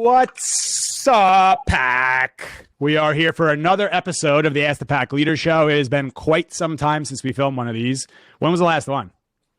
What's up, Pack? We are here for another episode of the Ask the Pack Leader Show. It has been quite some time since we filmed one of these. When was the last one?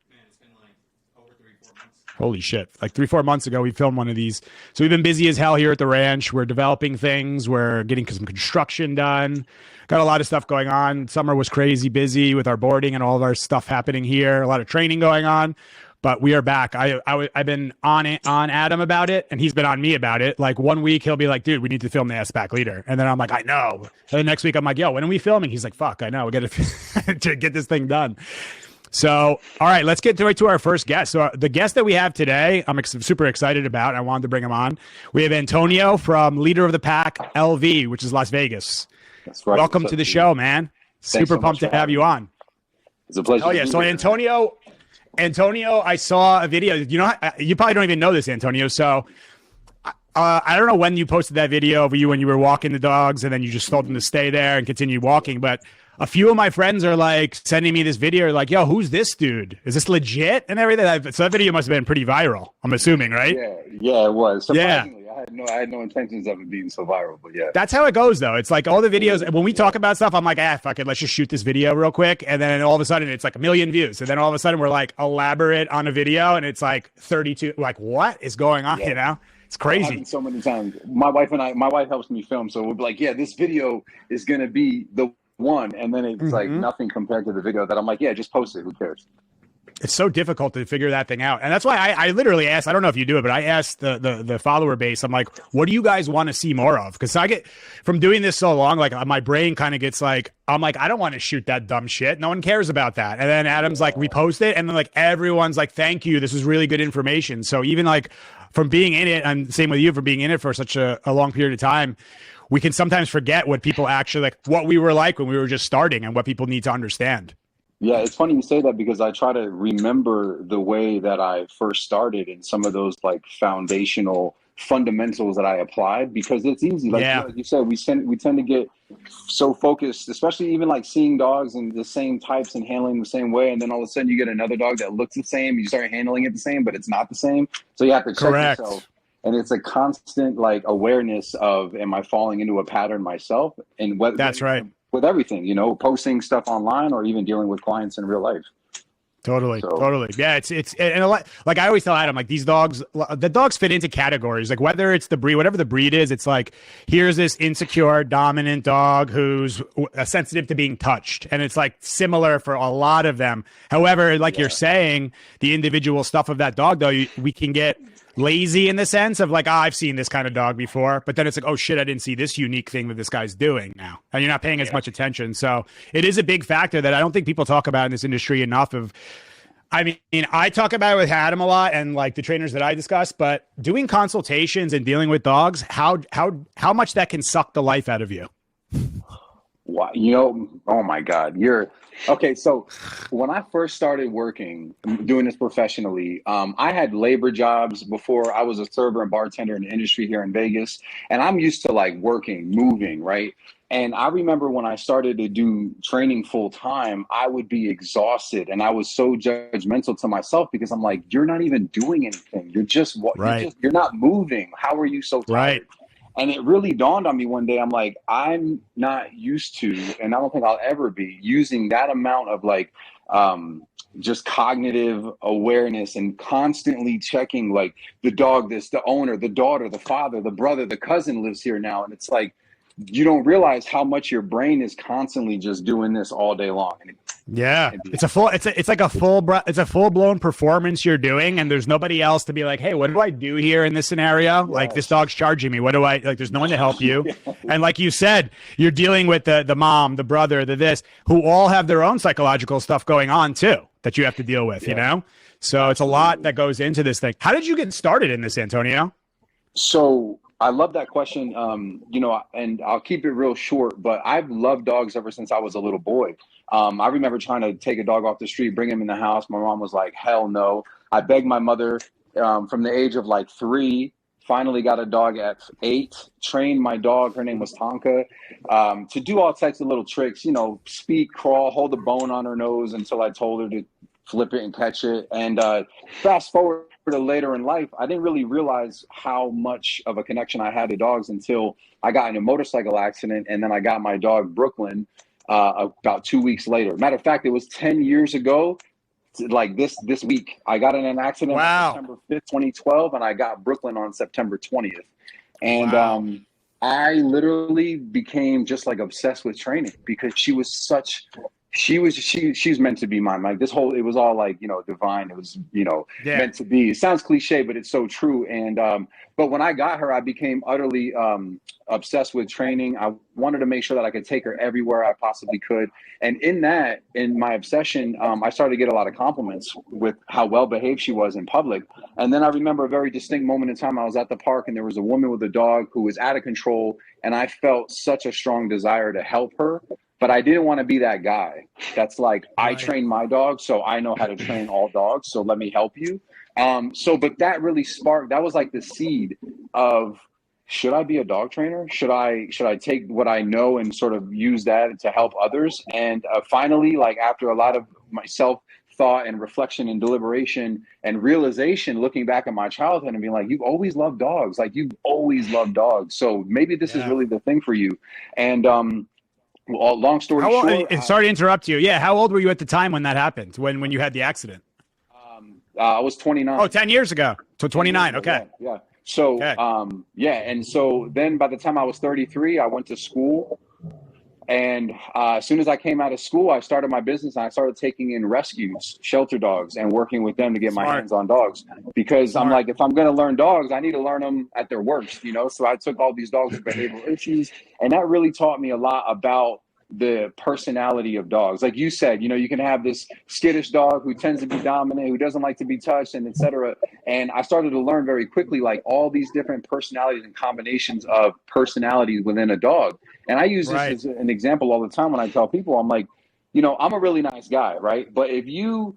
Man, it's been like over 3-4 months. Holy shit. Like 3-4 months ago, we filmed one of these. So we've been busy as hell here at the ranch. We're developing things. We're getting some construction done. Got a lot of stuff going on. Summer was crazy busy with our boarding and all of our stuff happening here. A lot of training going on. But we are back. I've been on Adam about it, and he's been on me about it. Like 1 week, he'll be like, dude, we need to film the Ask Pack Leader. And then I'm like, I know. And the next week, I'm like, yo, when are we filming? He's like, fuck, I know. We got to get this thing done. So, all right, let's get right to our first guest. So the guest that we have today, I'm super excited about. I wanted to bring him on. We have Antonio from Leader of the Pack LV, which is Las Vegas. That's right. Welcome to the show, man. Super pumped to have you on. It's a pleasure. Oh, yeah. So Antonio, I saw a video. You know, you probably don't even know this, Antonio. So I don't know when you posted that video of you when you were walking the dogs and then you just told them to stay there and continue walking. But a few of my friends are like sending me this video, like, yo, who's this dude? Is this legit? And everything. So that video must have been pretty viral, I'm assuming, right? Yeah, it was. Surprisingly, I had no intentions of it being so viral, but yeah. That's how it goes, though. It's like all the videos. When we talk about stuff, I'm like, fuck it. Let's just shoot this video real quick. And then all of a sudden, it's like 1 million views. And then all of a sudden, we're like elaborate on a video, and it's like 32. Like, what is going on? Yeah. You know, it's crazy. So many times. My wife helps me film, so we'll be like, yeah, this video is gonna be the one, and then it's like nothing compared to the video that I'm like, yeah, just post it. Who cares? It's so difficult to figure that thing out. And that's why I literally asked, I don't know if you do it, but I asked the follower base, I'm like, what do you guys want to see more of? Because I get, from doing this so long, like my brain kind of gets like, I'm like, I don't want to shoot that dumb shit. No one cares about that. And then Adam's like, we post it. And then like, everyone's like, thank you. This is really good information. So even like from being in it, and same with you for being in it for such a long period of time, we can sometimes forget what people actually like, what we were like when we were just starting and what people need to understand. Yeah, it's funny you say that because I try to remember the way that I first started and some of those like foundational fundamentals that I applied, because it's easy. Like you said, we tend to get so focused, especially even like seeing dogs in the same types and handling the same way. And then all of a sudden you get another dog that looks the same. You start handling it the same, but it's not the same. So you have to check yourself. And it's a constant like awareness of, am I falling into a pattern myself? And what that's right. With everything, you know, posting stuff online or even dealing with clients in real life. Totally. Yeah, it's and a lot, like I always tell Adam, like the dogs fit into categories. Like whether it's the breed, whatever the breed is, it's like here's this insecure, dominant dog who's sensitive to being touched, and it's like similar for a lot of them. However, like you're saying, the individual stuff of that dog, though, we can get lazy in the sense of like, I've seen this kind of dog before, but then it's like, oh shit, I didn't see this unique thing that this guy's doing now. And you're not paying as much attention. So it is a big factor that I don't think people talk about in this industry enough of. I mean, I talk about it with Adam a lot and like the trainers that I discuss, but doing consultations and dealing with dogs, how much that can suck the life out of you. Wow, you know, oh my God, okay. So when I first started working, doing this professionally, I had labor jobs before. I was a server and bartender in the industry here in Vegas, and I'm used to like working, moving, right? And I remember when I started to do training full time, I would be exhausted, and I was so judgmental to myself because I'm like, you're not even doing anything. You're you're not moving. How are you so tired? Right. And it really dawned on me one day. I'm like, I'm not used to, and I don't think I'll ever be using that amount of like, just cognitive awareness and constantly checking like the dog, the owner, the daughter, the father, the brother, the cousin lives here now. And it's like, you don't realize how much your brain is constantly just doing this all day long. It's a full blown performance you're doing, and there's nobody else to be like, hey, what do I do here in this scenario? Yes. Like this dog's charging me. What do I like? There's no one to help you. And like you said, you're dealing with the mom, the brother, the this, who all have their own psychological stuff going on too that you have to deal with, you know? So it's a lot that goes into this thing. How did you get started in this, Antonio? So I love that question. You know, and I'll keep it real short, but I've loved dogs ever since I was a little boy. I remember trying to take a dog off the street, bring him in the house. My mom was like, hell no. I begged my mother from the age of like 3, finally got a dog at 8, trained my dog, her name was Tonka, to do all types of little tricks, you know, speak, crawl, hold a bone on her nose until I told her to flip it and catch it. And fast forward to later in life, I didn't really realize how much of a connection I had to dogs until I got in a motorcycle accident, and then I got my dog Brooklyn about 2 weeks later. Matter of fact, it was 10 years ago. Like this week, I got in an accident on September 5th, 2012, and I got Brooklyn on September 20th. And I literally became just like obsessed with training because she's meant to be mine. Like it was all like, divine. It was, meant to be. It sounds cliche, but it's so true. And but when I got her, I became utterly obsessed with training. I wanted to make sure that I could take her everywhere I possibly could. And in my obsession, I started to get a lot of compliments with how well behaved she was in public. And then I remember a very distinct moment in time. I was at the park and there was a woman with a dog who was out of control. And I felt such a strong desire to help her. But I didn't want to be that guy that's like, I train my dog, so I know how to train all dogs, so let me help you. But that really that was like the seed of, should I be a dog trainer? Should I take what I know and sort of use that to help others? And finally, like after a lot of my self-thought and reflection and deliberation and realization, looking back at my childhood and being like, you've always loved dogs. Like you've always loved dogs. So maybe this is really the thing for you. And well, long story short. Sorry to interrupt you. Yeah. How old were you at the time when that happened? When you had the accident? I was 29. Oh, 10 years ago. So 29. Okay. Yeah. So, And so then by the time I was 33, I went to school. And as soon as I came out of school, I started my business and I started taking in rescues, shelter dogs, and working with them to get my hands on dogs. Because I'm like, if I'm going to learn dogs, I need to learn them at their worst, So I took all these dogs with behavioral issues. And that really taught me a lot about the personality of dogs. Like you said, you can have this skittish dog who tends to be dominant, who doesn't like to be touched, and et cetera. And I started to learn very quickly, like all these different personalities and combinations of personalities within a dog. And I use this as an example all the time when I tell people, I'm like, I'm a really nice guy, right? But if you're,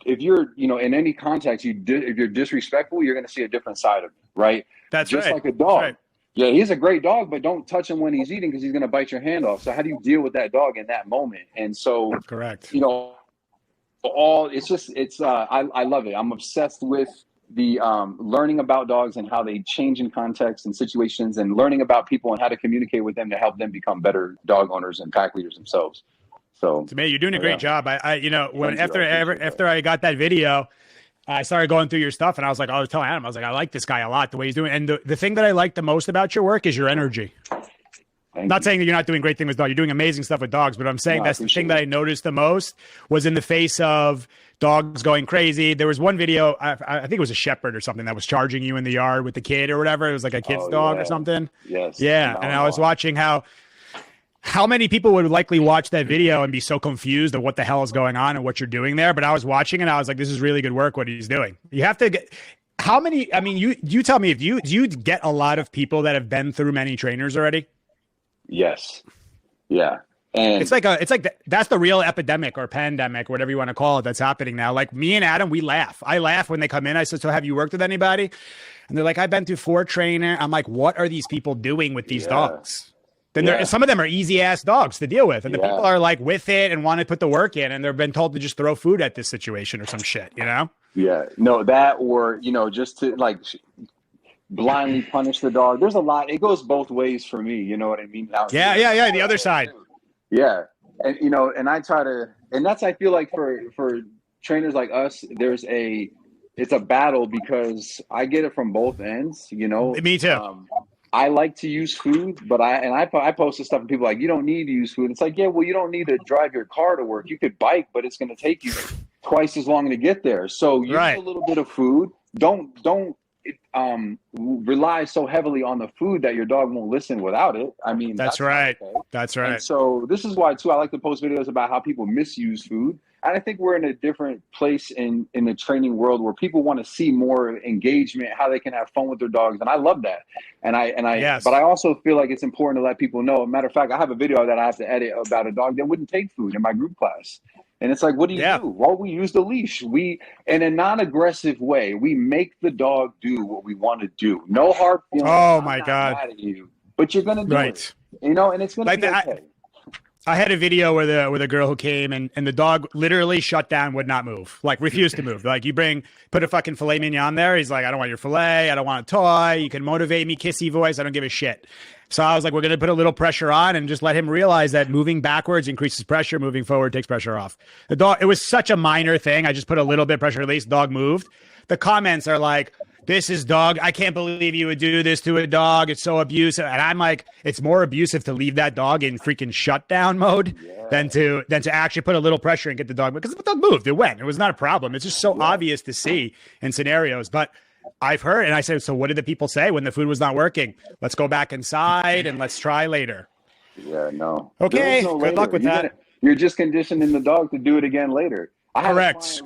in any context, if you're disrespectful, you're going to see a different side of me, right? That's just like a dog. Yeah, he's a great dog, but don't touch him when he's eating because he's going to bite your hand off. So how do you deal with that dog in that moment? And so, correct. I love it. I'm obsessed with the learning about dogs and how they change in context and situations, and learning about people and how to communicate with them to help them become better dog owners and pack leaders themselves. So to me, you're doing a great job. After I got that video, I started going through your stuff and I was like, I was telling Adam, I was like, I like this guy a lot, the way he's doing. And the thing that I like the most about your work is your energy. Not saying that you're not doing great things with dogs. You're doing amazing stuff with dogs, but I'm saying that's the thing that I noticed the most was in the face of dogs going crazy. There was one video, I think it was a shepherd or something that was charging you in the yard with the kid or whatever. It was like a kid's dog or something. Yes. Yeah. And I was watching how many people would likely watch that video and be so confused of what the hell is going on and what you're doing there. But I was watching and I was like, this is really good work, what he's doing. You have to get how many, I mean, you tell me, do you get a lot of people that have been through many trainers already? Yes. Yeah. And that's the real epidemic or pandemic, whatever you want to call it, that's happening now. Like me and Adam, we laugh. I laugh when they come in. I said, so have you worked with anybody? And they're like, I've been through 4 trainers. I'm like, what are these people doing with these dogs? Then some of them are easy ass dogs to deal with. And the people are like with it and want to put the work in. And they've been told to just throw food at this situation or some shit, Yeah. No, that or, just to like blindly punish the dog. There's a lot. It goes both ways for me. You know what I mean? Yeah. The other side. Yeah. And, and I try to, and that's, I feel like for trainers like us, it's a battle because I get it from both ends, Me too. I like to use food, but I post this stuff and people are like, you don't need to use food. It's like, yeah, well, you don't need to drive your car to work. You could bike, but it's going to take you twice as long to get there. So use a little bit of food. Don't rely so heavily on the food that your dog won't listen without it. I mean, that's right. Okay. That's right. And so this is why too, I like to post videos about how people misuse food. And I think we're in a different place in the training world where people want to see more engagement, how they can have fun with their dogs. And I love that. But I also feel like it's important to let people know. Matter of fact, I have a video that I have to edit about a dog that wouldn't take food in my group class. And it's like, what do you do? Well, we use the leash. We, in a non-aggressive way, we make the dog do what we want to do. No hard feelings. Oh my God. Mad at you, but you're going to do it. And it's going to be okay. I had a video where the girl who came and the dog literally shut down, would not move, like refused to move. Like put a fucking filet mignon there. He's like, I don't want your filet. I don't want a toy. You can motivate me, kissy voice. I don't give a shit. So I was like, we're going to put a little pressure on and just let him realize that moving backwards increases pressure. Moving forward takes pressure off. The dog, it was such a minor thing. I just put a little bit of pressure release. Dog moved. The comments are like, this is dog. I can't believe you would do this to a dog. It's so abusive. And I'm like, it's more abusive to leave that dog in freaking shutdown mode than to actually put a little pressure and get the dog, because the dog moved. It went. It was not a problem. It's just so obvious to see in scenarios. But I've heard, and I said, so what did the people say when the food was not working? Let's go back inside and let's try later. Yeah, no. Okay. No Good luck with that. You're just conditioning the dog to do it again later. Correct.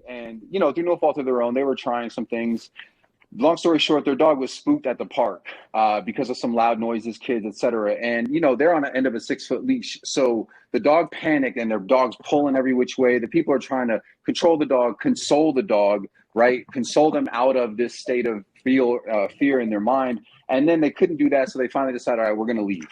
And, through no fault of their own, they were trying some things. Long story short, their dog was spooked at the park because of some loud noises, kids, etc. And, they're on the end of a 6-foot leash. So the dog panicked and their dog's pulling every which way. The people are trying to control the dog, console the dog, right? Console them out of this state of fear in their mind. And then they couldn't do that. So they finally decided, all right, we're going to leave.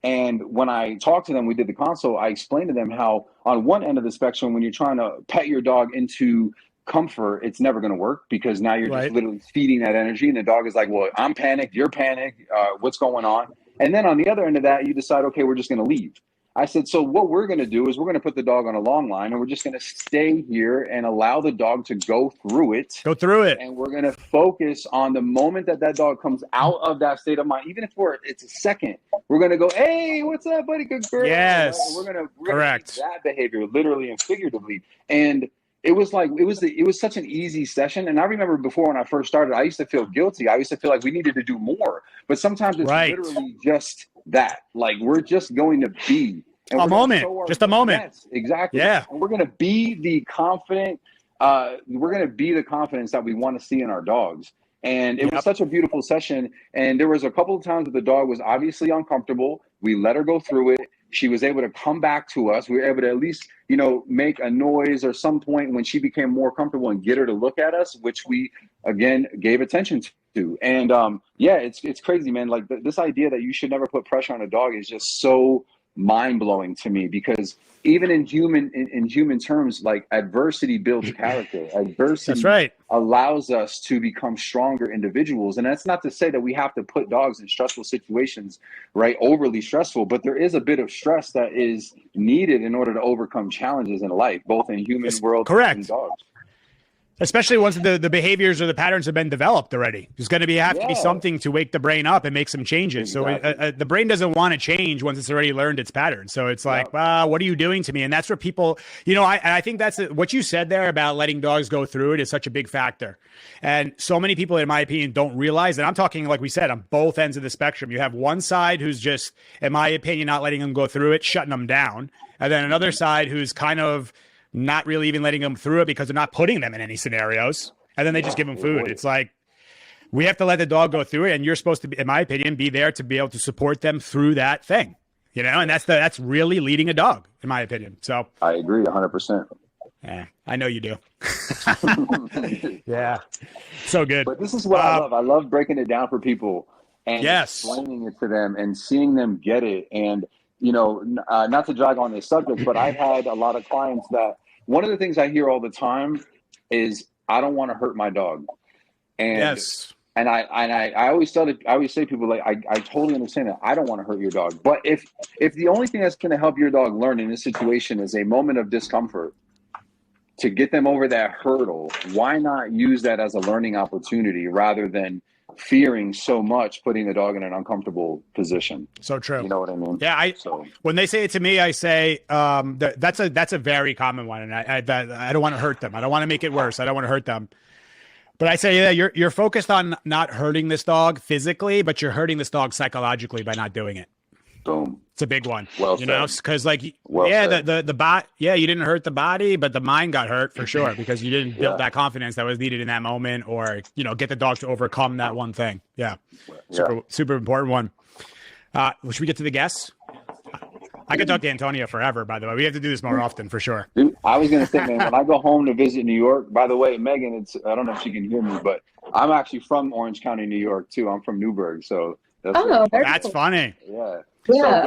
And when I talked to them, we did the consult, I explained to them how on one end of the spectrum, when you're trying to pet your dog into comfort, it's never going to work, because now you're just literally feeding that energy. And the dog is like, well, I'm panicked, you're panicked, what's going on? And then on the other end of that, you decide, okay, we're just going to leave. I said, so what we're going to do is we're going to put the dog on a long line, and we're just going to stay here and allow the dog to go through it. And we're going to focus on the moment that dog comes out of that state of mind, even if it's a second. We're going to go, hey, what's up, buddy? Good girl. Yes. Right? We're going to correct that behavior, literally and figuratively. And it was such an easy session. And I remember before, when I first started, I used to feel guilty. I used to feel like we needed to do more. But sometimes it's literally just that. Like, we're just going to be. And a moment. Just a moment. Yes, exactly. Yeah. And we're going to be the confident. We're going to be the confidence that we want to see in our dogs. And it was such a beautiful session. And there was a couple of times that the dog was obviously uncomfortable. We let her go through it. She was able to come back to us. We were able to at least, make a noise or some point when she became more comfortable, and get her to look at us, which we, again, gave attention to. And it's crazy, man. Like this idea that you should never put pressure on a dog is just so mind-blowing to me, because even in human terms, like, adversity builds character. Adversity allows us to become stronger individuals. And that's not to say that we have to put dogs in stressful situations, right? Overly stressful, but there is a bit of stress that is needed in order to overcome challenges in life, both in human world and dogs. Especially once the behaviors or the patterns have been developed already. There's going to have to be something to wake the brain up and make some changes. Exactly. So the brain doesn't want to change once it's already learned its pattern. So it's like, wow, what are you doing to me? And that's where people, I think that's what you said there about letting dogs go through it is such a big factor. And so many people, in my opinion, don't realize that. I'm talking, like we said, on both ends of the spectrum. You have one side who's just, in my opinion, not letting them go through it, shutting them down. And then another side who's kind of not really even letting them through it because they're not putting them in any scenarios. And then they just give them food. It's like, we have to let the dog go through it. And you're supposed to be, in my opinion, be there to be able to support them through that thing, and that's really leading a dog, in my opinion. So I agree 100%. Yeah, I know you do. Yeah. So good. But this is what I love. I love breaking it down for people and explaining it to them and seeing them get it. And, not to drag on this subject, but I've had a lot of clients that one of the things I hear all the time is, I don't want to hurt my dog. And and I always say to people, like, I totally understand that. I don't want to hurt your dog. But if the only thing that's going to help your dog learn in this situation is a moment of discomfort to get them over that hurdle, why not use that as a learning opportunity rather than fearing so much putting the dog in an uncomfortable position? So true. You know what I mean? Yeah. When they say it to me, I say that's a very common one, and I don't want to hurt them. I don't want to make it worse. I don't want to hurt them. But I say, you're focused on not hurting this dog physically, but you're hurting this dog psychologically by not doing it. Boom. It's a big one. Well said. Because you didn't hurt the body, but the mind got hurt for sure, because you didn't build that confidence that was needed in that moment, or get the dog to overcome that one thing. Yeah. Super important one. Should we get to the guests? I could talk to Antonio forever, by the way. We have to do this more often for sure. Dude, I was going to say, man, when I go home to visit New York, by the way, Megan, I don't know if she can hear me, but I'm actually from Orange County, New York, too. I'm from Newburgh. So that's funny. Yeah. Yeah.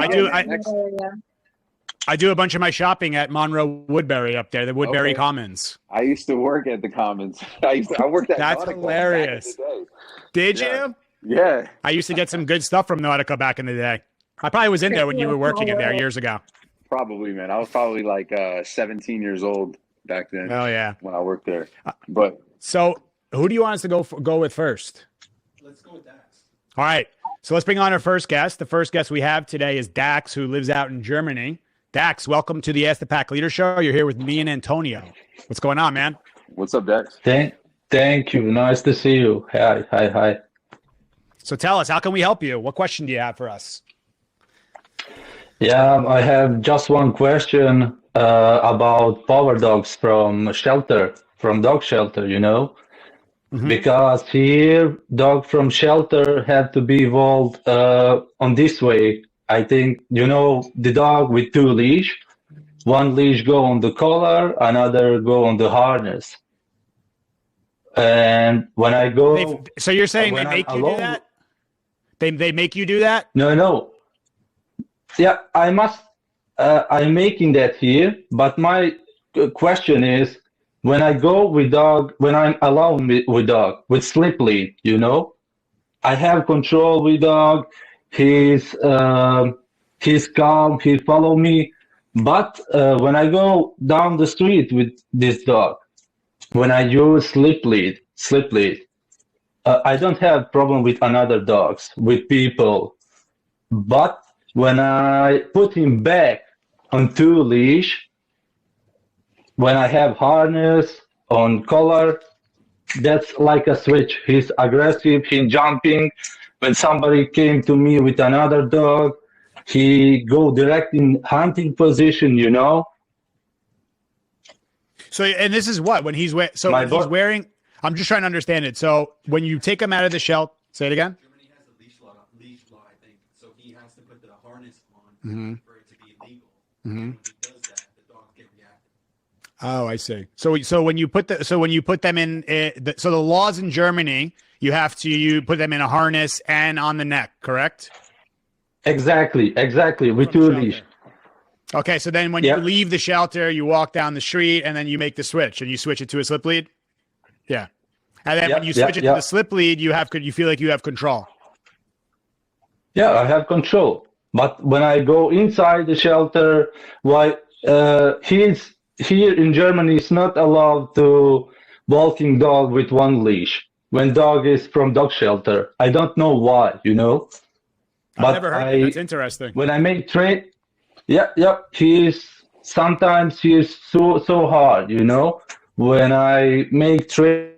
I do a bunch of my shopping at Monroe Woodbury up there, the Woodbury Okay. Commons. I used to work at the Commons. I worked at That's Nautica hilarious. back in the day. Did Yeah. you? Yeah, I used to get some good stuff from Nautica back in the day. I probably was in there when you were working in there years ago. probably, man. I was probably like 17 years old back then. Oh yeah. When I worked there. But So who do you want us to go with first? Let's go with Dax. All right. So let's bring on our first guest. The first guest we have today is Dax, who lives out in Germany. Dax, welcome to the Ask the Pack Leader Show. You're here with me and Antonio. What's going on, man? what's up, Dex? Thank you. Nice to see you. Hi. So tell us, how can we help you? What question do you have for us? Yeah, I have just one question about power dogs from dog shelter, because here dog from shelter had to be evolved on this way. I think, the dog with two leash, one leash go on the collar, another go on the harness. And when I go, So you're saying they when make I'm you do alone- that? They make you do that? No. Yeah, I'm making that here, but my question is, when I go with dog, when I'm alone with dog, with slip lead, I have control with dog. He's calm. He follow me. But when I go down the street with this dog, when I use slip lead, I don't have problem with another dogs, with people. But when I put him back on two leash, when I have harness on collar, that's like a switch. He's aggressive, he's jumping. When somebody came to me with another dog, he go direct in hunting position, So, and this is what, when he's wearing, I'm just trying to understand it. So when you take him out of the shelter, say it again. Germany has a leash law, I think. So he has to put the harness on for it to be legal. And when he does that, the dogs get reactive. Oh, I see. So when you put them in, so the laws in Germany, you put them in a harness and on the neck, correct? Exactly, with two leash. Okay, so then when you leave the shelter, you walk down the street and then you make the switch and you switch it to a slip lead. Yeah, and then when you switch it to the slip lead, you feel like you have control. Yeah, I have control. But when I go inside the shelter, he's here in Germany, it's not allowed to walking dog with one leash when dog is from dog shelter. I don't know why, I've never heard of it. That's interesting. When I make train, sometimes he's so hard, When I make train,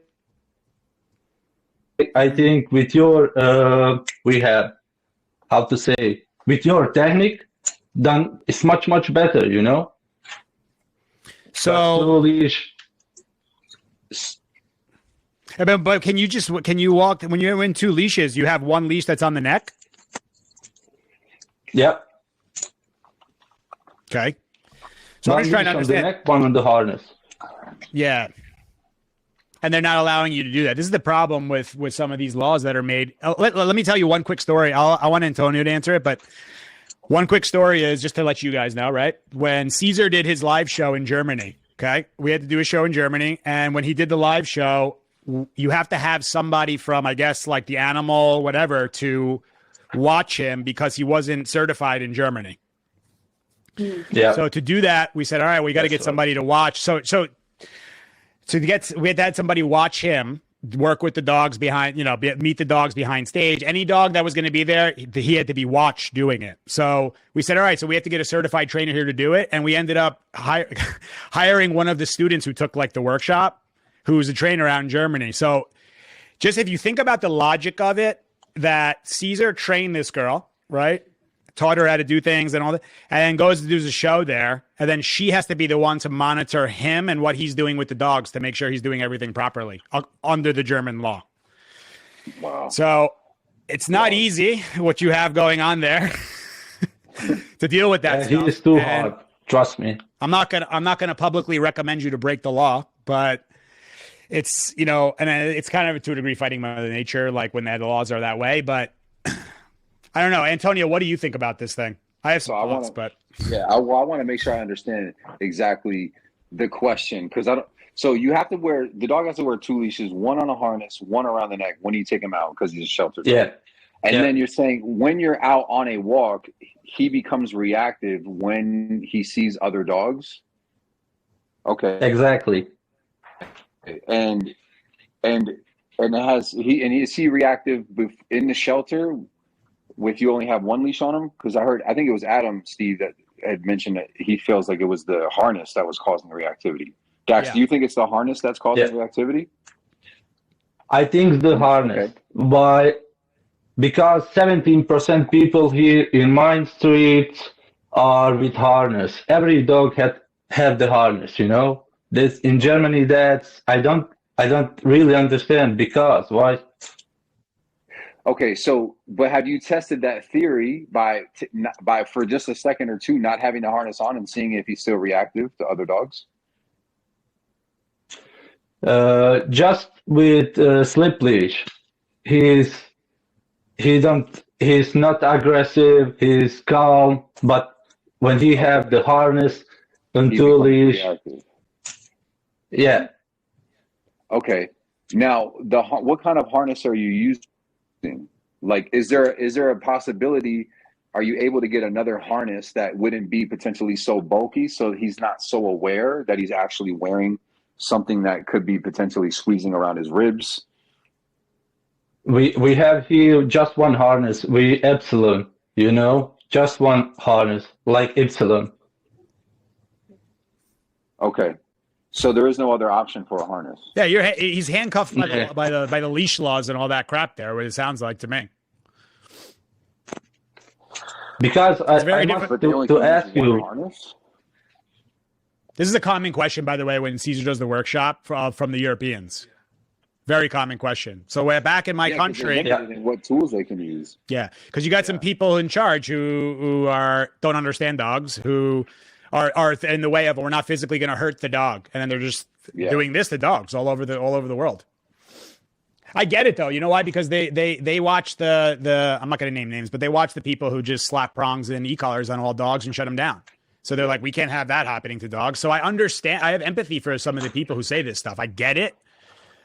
I think with your with your technique, then it's much better, So leash. But can you walk when you're in two leashes? You have one leash that's on the neck. Yep. Okay. So I'm just trying to understand. On the neck, one on the harness. Yeah. And they're not allowing you to do that. This is the problem with some of these laws that are made. Let me tell you one quick story. I want Antonio to answer it, but one quick story is just to let you guys know, right? When Caesar did his live show in Germany, okay? We had to do a show in Germany. And when he did the live show, you have to have somebody from, I guess, like the animal, whatever, to watch him because he wasn't certified in Germany. Yeah. So to do that, we said, all right, we got to get somebody to watch. So we had to have somebody watch him, work with the dogs behind, meet the dogs behind stage. Any dog that was going to be there, he had to be watched doing it. So we said, all right, so we have to get a certified trainer here to do it. And we ended up hiring one of the students who took like the workshop, who was a trainer out in Germany. So just if you think about the logic of it, that Caesar trained this girl, right? Taught her how to do things and all that, and then goes to do the show there. And then she has to be the one to monitor him and what he's doing with the dogs to make sure he's doing everything properly under the German law. Wow. So it's not easy what you have going on there to deal with that. He is too hard. Trust me. I'm not gonna publicly recommend you to break the law, but it's, and it's kind of to a degree fighting Mother Nature, like when the laws are that way. But I don't know, Antonio, what do you think about this thing? I have some So I thoughts, want but to, yeah, I want to make sure I understand exactly the question because I don't. So you have to wear the dog has to wear two leashes, one on a harness, one around the neck when you take him out because he's a shelter dog. Yeah, And yeah, then you're saying when you're out on a walk, he becomes reactive when he sees other dogs. Okay, exactly. and and and it has is he reactive in the shelter with you only have one leash on him? Because I think it was Adam, Steve, that had mentioned that he feels like it was the harness that was causing the reactivity. Dax, yeah, do you think it's the harness that's causing Yeah, reactivity? I think the harness. Okay. Why? Because 17% people here in my street are with harness. Every dog had have the harness, you know. This in Okay. Germany. That's I don't really understand because why. Okay. So, but have you tested that theory by for just a second or two not having the harness on and seeing if he's still reactive to other dogs? Just with slip leash, he's he's not aggressive. He's calm, but when he have Okay. the harness and He two becomes leash, reactive. yeah. Okay. Now, what kind of harness are you using? Like, is there a possibility? Are you able to get another harness that wouldn't be potentially so bulky, so he's not so aware that he's actually wearing something that could be potentially squeezing around his ribs? We have here just one harness. We Epsilon, you know, just one harness like Epsilon. Okay, so there is no other option for a harness. yeah, he's handcuffed by Yeah. the leash laws and all that crap there. What it sounds like to me. Because It's I very must different. But they only to can use ask one you. harness. This is a common question, by the way, when Caesar does the workshop from the Europeans. Very common question. So back in my Yeah, because they're country, Yeah, limited in what tools they can use. yeah, because you got some Yeah. people in charge who don't understand dogs, who are in the way of we're not physically going to hurt the dog, and then they're just Yeah. doing this to dogs all over the world. I get it though. You know why? Because they watch the I'm not going to name names, but they watch the people who just slap prongs and e-collars on all dogs and shut them down. So they're like, we can't have that happening to dogs. So I understand. I have empathy for some of the people who say this stuff. I get it.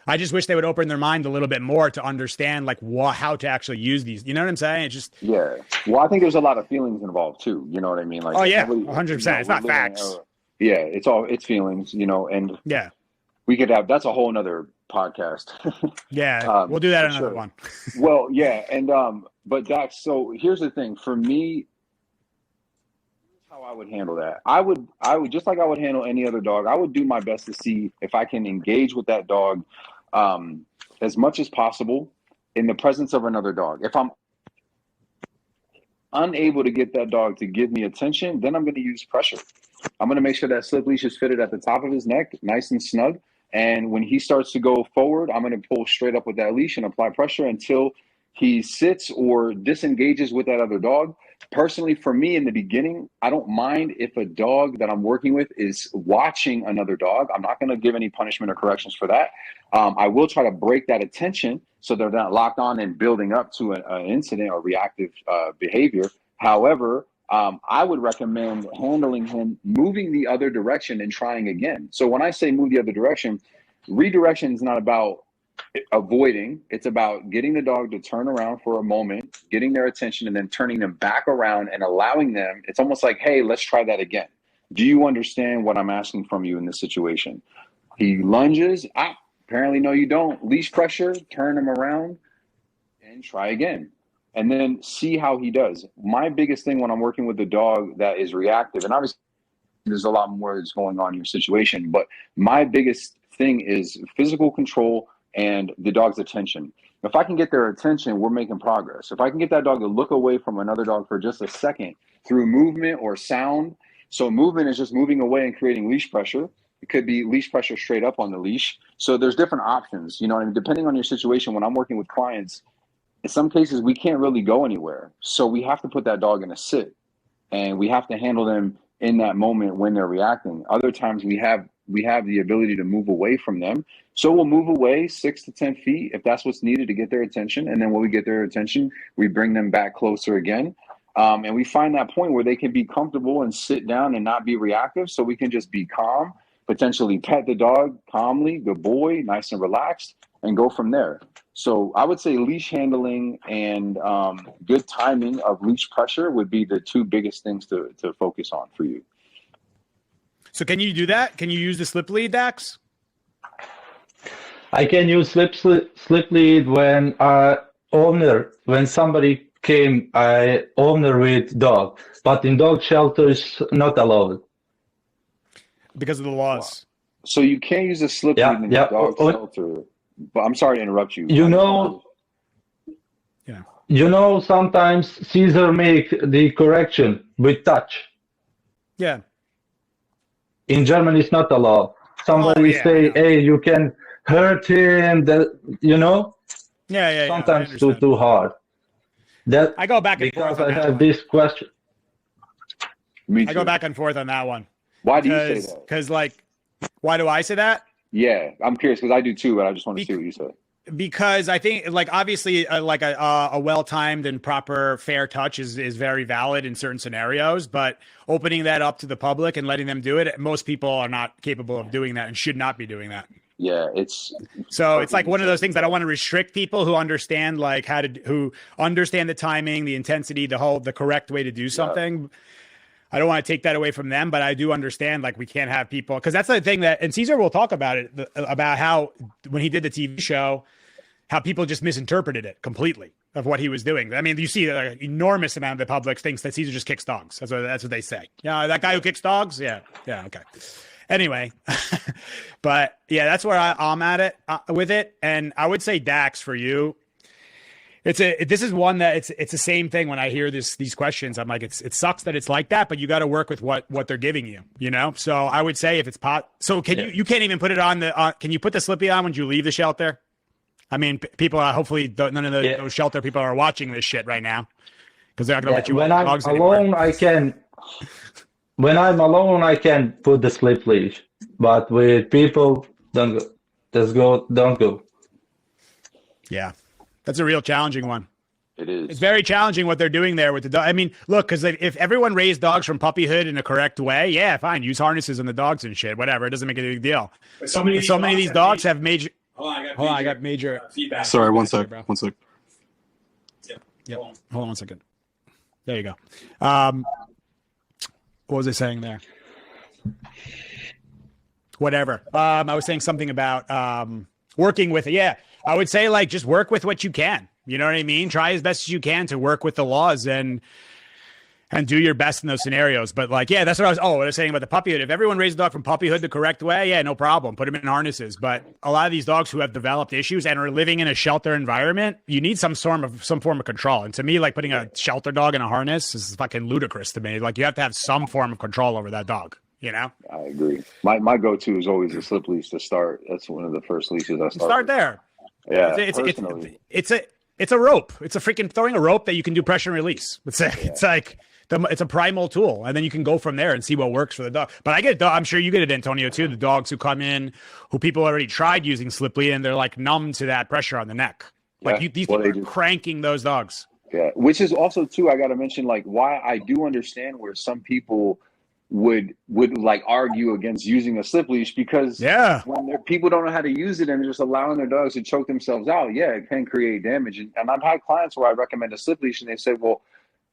I just wish they would open their mind a little bit more to understand like how to actually use these. You know what I'm saying? It's just, Yeah. Well, I think there's a lot of feelings involved too. You know what I mean? Like oh yeah, nobody, 100%. It's we're not living in facts. yeah, it's feelings, and Yeah, we could have that's a whole nother podcast. yeah. We'll do that For another sure. one. Well, yeah, and but Dax, so here's the thing for me, how I would handle that. I would just like I would handle any other dog. I would do my best to see if I can engage with that dog as much as possible in the presence of another dog. If I'm unable to get that dog to give me attention, then I'm going to use pressure. I'm going to make sure that slip leash is fitted at the top of his neck, nice and snug. And when he starts to go forward, I'm going to pull straight up with that leash and apply pressure until he sits or disengages with that other dog. Personally, for me in the beginning, I don't mind if a dog that I'm working with is watching another dog. I'm not going to give any punishment or corrections for that. I will try to break that attention so they're not locked on and building up to an incident or reactive behavior. However, I would recommend handling him, moving the other direction and trying again. So when I say move the other direction, redirection is not about avoiding. It's about getting the dog to turn around for a moment, getting their attention, and then turning them back around and allowing them. It's almost like, hey, let's try that again. Do you understand what I'm asking from you in this situation? He lunges. Apparently, no, you don't. Leash pressure, turn him around, and try again. And then see how he does. My biggest thing when I'm working with a dog that is reactive, and obviously there's a lot more that's going on in your situation, but my biggest thing is physical control and the dog's attention. If I can get their attention, we're making progress. If I can get that dog to look away from another dog for just a second through movement or sound. So movement is just moving away and creating leash pressure. It could be leash pressure straight up on the leash. So there's different options, you know what I mean? Depending on your situation, when I'm working with clients, in some cases we can't really go anywhere. So we have to put that dog in a sit and we have to handle them in that moment when they're reacting. Other times we have the ability to move away from them. So we'll move away 6 to 10 feet if that's what's needed to get their attention. And then when we get their attention, we bring them back closer again. And we find that point where they can be comfortable and sit down and not be reactive. So we can just be calm, potentially pet the dog calmly, good boy, nice and relaxed, and go from there. So I would say leash handling and good timing of leash pressure would be the two biggest things to focus on for you. So can you do that? Can you use the slip lead, Dax? I can use slip lead when when somebody came, owner with dog, but in dog shelters not allowed. Because of the laws. So you can't use a slip lead in the dog shelter. But I'm sorry to interrupt you. Sometimes Caesar make the correction with touch. Yeah. In Germany, it's not allowed. Somebody say, "Hey, you can hurt him." Yeah. Sometimes too hard. That I go back and forth. Because I have this question. Me too. I go back and forth on that one. Why do you say that? Because, why do I say that? Yeah, I'm curious because I do too, but I just want to see what you say. Because I think, obviously, a well-timed and proper fair touch is very valid in certain scenarios, but opening that up to the public and letting them do it, most people are not capable of doing that and should not be doing that. Yeah, it's like one of those things. I don't want to restrict people who understand who understand the timing, the intensity, the correct way to do something. Yeah. I don't want to take that away from them, but I do understand we can't have people, because that's the thing and Caesar will talk about it, about how when he did the TV show, how people just misinterpreted it completely of what he was doing. I mean, you see an enormous amount of the public thinks that Caesar just kicks dogs. That's what they say. Yeah, that guy who kicks dogs. Yeah. Okay. Anyway, but yeah, that's where I'm at it with it. And I would say, Dax, for you, this is one that it's the same thing. When I hear these questions, I'm like, it sucks that it's like that, but you got to work with what they're giving you, So I would say if it's so you can't even put it on can you put the slippy on when you leave the shelter? I mean, people hopefully none of those shelter people are watching this shit right now, because they're not going to let you. When I'm alone, I can. When I'm alone, I can put the slip leash, but with people, don't go. Don't go. Yeah, that's a real challenging one. It is. It's very challenging what they're doing there with the dog. I mean, look, because if everyone raised dogs from puppyhood in a correct way, yeah, fine, use harnesses on the dogs and shit, whatever. It doesn't make a big deal. But so many of these dogs have major. Hold on, I got major feedback. Sorry, one sec. One sec. Yep. Hold on 1 second. There you go. What was I saying there? Whatever. I was saying something about working with it. Yeah, I would say just work with what you can. You know what I mean? Try as best as you can to work with the laws and do your best in those scenarios. But that's what I was saying about the puppyhood. If everyone raised a dog from puppyhood the correct way, yeah, no problem. Put them in harnesses. But a lot of these dogs who have developed issues and are living in a shelter environment, you need some form of control. And to me, putting a shelter dog in a harness is fucking ludicrous to me. You have to have some form of control over that dog. I agree. My go-to is always a slip leash to start. That's one of the first leashes I start there. Yeah, it's a rope. It's a freaking throwing a rope that you can do pressure and release. It's a primal tool, and then you can go from there and see what works for the dog. But I'm sure you get it, Antonio, too. The dogs who come in, who people already tried using slip lead, and they're numb to that pressure on the neck. These people are cranking those dogs. Yeah, which is also too, I got to mention why I do understand where some people would argue against using a slip leash, because when people don't know how to use it and they're just allowing their dogs to choke themselves out, it can create damage. And I've had clients where I recommend a slip leash and they say, well,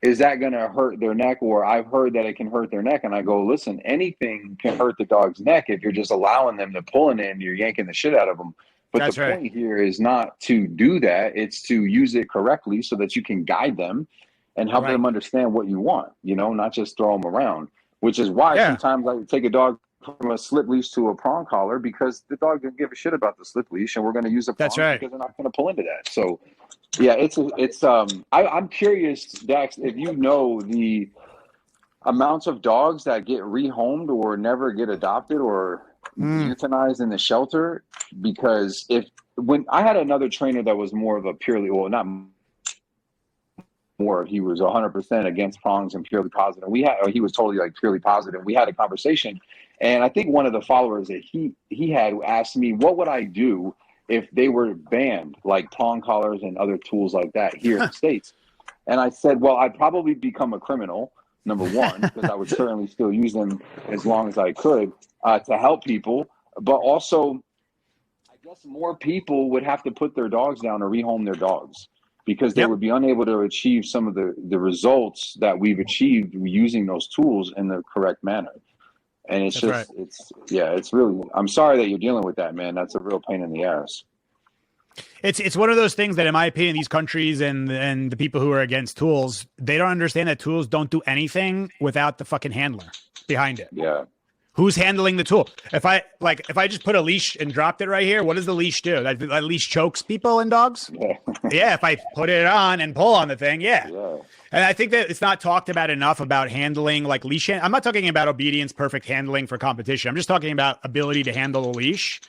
is that going to hurt their neck? Or I've heard that it can hurt their neck. And I go, listen, anything can hurt the dog's neck if you're just allowing them to pull it in, you're yanking the shit out of them. But that's the point here is not to do that. It's to use it correctly so that you can guide them and help them understand what you want, not just throw them around, which is why sometimes I take a dog from a slip leash to a prong collar, because the dog doesn't give a shit about the slip leash, and we're going to use a prong because they're not going to pull into that. So yeah, I'm curious, Dax, if you know the amounts of dogs that get rehomed or never get adopted or euthanized in the shelter, because when I had another trainer that was more of a purely, well, not more, he was 100% against prongs and purely positive. He was totally purely positive. We had a conversation, and I think one of the followers that he had asked me, what would I do if they were banned, like prong collars and other tools like that here in the States? And I said, well, I'd probably become a criminal, number one, because I would certainly still use them as long as I could to help people. But also, I guess more people would have to put their dogs down or rehome their dogs because they would be unable to achieve some of the results that we've achieved using those tools in the correct manner. And it's it's really, I'm sorry that you're dealing with that, man. That's a real pain in the ass. It's one of those things that, in my opinion, these countries and the people who are against tools, they don't understand that tools don't do anything without the fucking handler behind it. Yeah. Who's handling the tool? If I just put a leash and dropped it right here, what does the leash do? That leash chokes people and dogs? Yeah. Yeah, if I put it on and pull on the thing, yeah. And I think that it's not talked about enough about handling like leash. I'm not talking about obedience, perfect handling for competition. I'm just talking about ability to handle a leash.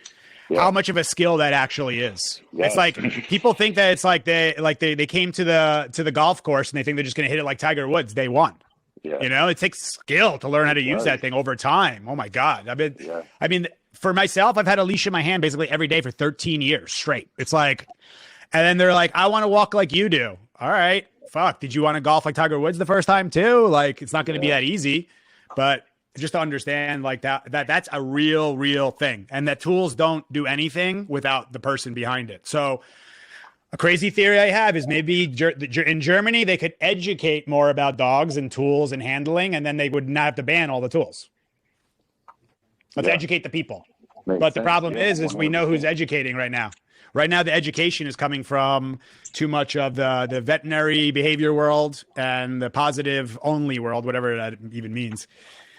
Yeah. How much of a skill that actually is. Yeah. It's like people think that it's like they came to the golf course and they think they're just going to hit it like Tiger Woods day one. Yeah. You know, it takes skill to learn how to use that thing over time. Oh my God. I mean, for myself, I've had a leash in my hand basically every day for 13 years straight. It's like, and then they're like, I want to walk like you do. All right, fuck. Did you want to golf like Tiger Woods the first time too? Like, it's not going to be that easy, but just to understand like that's a real thing. And that tools don't do anything without the person behind it. So a crazy theory I have is maybe in Germany, they could educate more about dogs and tools and handling, and then they would not have to ban all the tools. Let's educate the people. Makes but the sense. Problem is we know who's educating right now. Right now, the education is coming from too much of the veterinary behavior world and the positive only world, whatever that even means.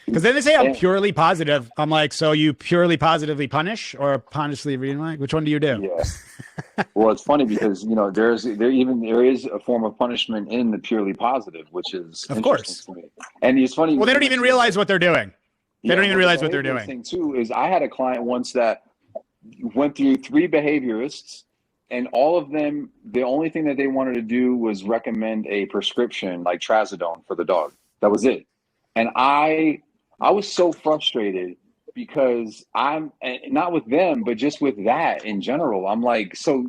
Because then they say I'm purely positive. I'm like, so you purely positively punish or punishly like? Which one do you do? Yeah. Well, it's funny because there is a form of punishment in the purely positive, which is of course. To me. And it's funny. Well, they don't even realize what they're doing. They don't even realize what they're doing. Thing too is I had a client once that went through 3 behaviorists, and all of them, the only thing that they wanted to do was recommend a prescription like trazodone for the dog. That was it. And I was so frustrated because I'm not with them, but just with that in general. I'm like, so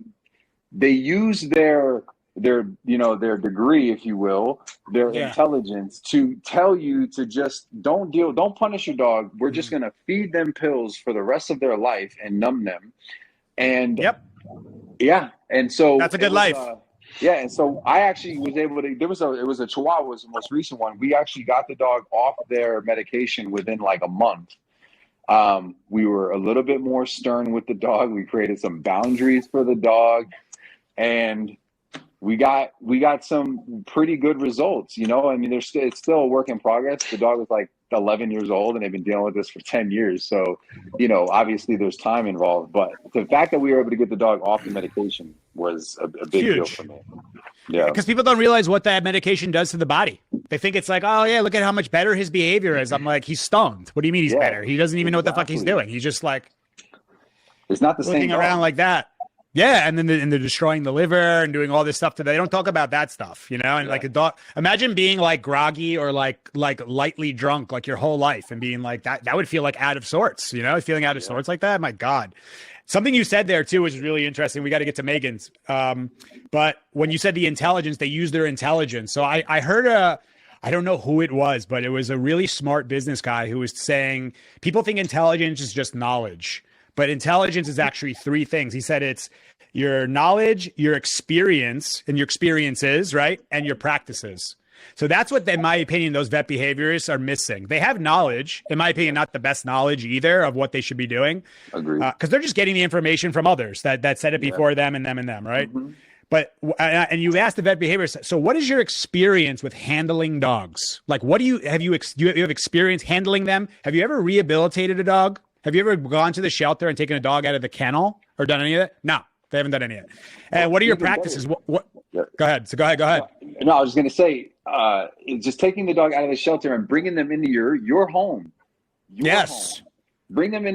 they use their degree, if you will, their intelligence to tell you to just don't punish your dog. We're just going to feed them pills for the rest of their life and numb them. And and so that's a good life. And so I actually was able to, it was a Chihuahua was the most recent one. We actually got the dog off their medication within like a month. We were a little bit more stern with the dog. We created some boundaries for the dog, and we got some pretty good results. I mean, it's still a work in progress. The dog was like 11 years old and they've been dealing with this for 10 years. So, obviously there's time involved, but the fact that we were able to get the dog off the medication was a big deal for me. Yeah. Because people don't realize what that medication does to the body. They think it's like, oh yeah, look at how much better his behavior is. I'm like, he's stoned. What do you mean he's better? He doesn't even know what the fuck he's doing. He's just like, it's not the looking same around like that. Yeah, and then they're destroying the liver and doing all this stuff. They don't talk about that stuff, And like a dog, imagine being like groggy or like lightly drunk like your whole life and being like that. That would feel like out of sorts, feeling out of sorts like that. My God. Something you said there too, which is really interesting. We got to get to Megan's. But when you said the intelligence, they use their intelligence. So I heard I don't know who it was, but it was a really smart business guy who was saying people think intelligence is just knowledge. But intelligence is actually 3 things. He said it's your knowledge, your experience, and your experiences, right? And your practices. So that's what, in my opinion, those vet behaviorists are missing. They have knowledge, in my opinion, not the best knowledge either of what they should be doing. Agreed. Because they're just getting the information from others that said it before them, right? Mm-hmm. But, and you asked the vet behaviorist, so what is your experience with handling dogs? Like, what do you have experience handling them? Have you ever rehabilitated a dog? Have you ever gone to the shelter and taken a dog out of the kennel or done any of that? No, they haven't done any of it. And what are your practices? What? Go ahead. So go ahead. No, I was just going to say, just taking the dog out of the shelter and bringing them into your home. Yes. Home. Bring them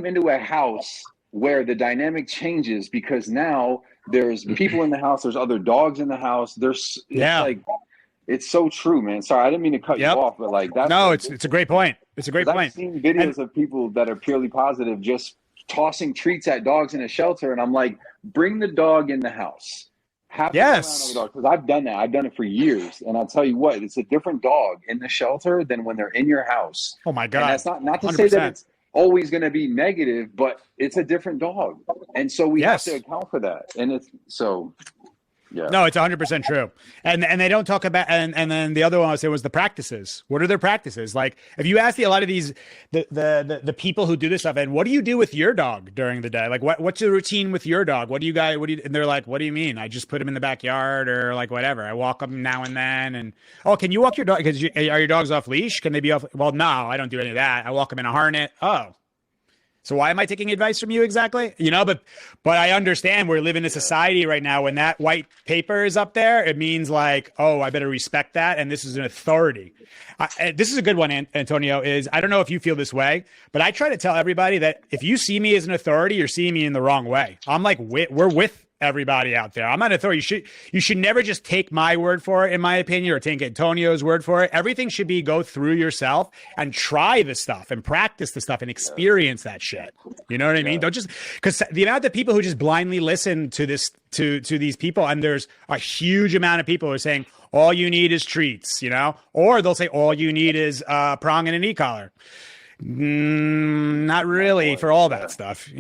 into a house where the dynamic changes because now there's people in the house. There's other dogs in the house. It's so true, man. Sorry, I didn't mean to cut you off, but like that. No, it's a great point. It's a great point. I've seen videos of people that are purely positive just tossing treats at dogs in a shelter, and I'm like, bring the dog in the house. Have to go around Yes. other dogs, because I've done that. I've done it for years, and I'll tell you what, it's a different dog in the shelter than when they're in your house. Oh my And God. that's not to say that 100%. it's always going to be negative, but it's a different dog, and so we have Yes. to account for that. And it's so. Yeah. No, it's 100% true. And they don't talk about, and then the other one I said was the practices. What are their practices? Like, if you ask a lot of these, the people who do this stuff, and what do you do with your dog during the day? Like, what's the routine with your dog? And they're like, what do you mean? I just put him in the backyard or like whatever. I walk them now and then. And, oh, can you walk your dog? Because are your dogs off leash? Can they be off? Well, no, I don't do any of that. I walk them in a harness. Oh. So why am I taking advice from you exactly? But I understand we live in a society right now when that white paper is up there, it means like, oh, I better respect that. And this is an authority. This is a good one, Antonio, is I don't know if you feel this way, but I try to tell everybody that if you see me as an authority, you're seeing me in the wrong way. I'm like, we're with everybody out there. I'm not an authority. You should never just take my word for it, in my opinion, or take Antonio's word for it. Everything should be go through yourself and try the stuff and practice the stuff and experience that shit. You know what I mean? Don't just, because the amount of people who just blindly listen to this, to these people, and there's a huge amount of people who are saying all you need is treats, or they'll say all you need is prong and an e-collar. Not really for all that stuff,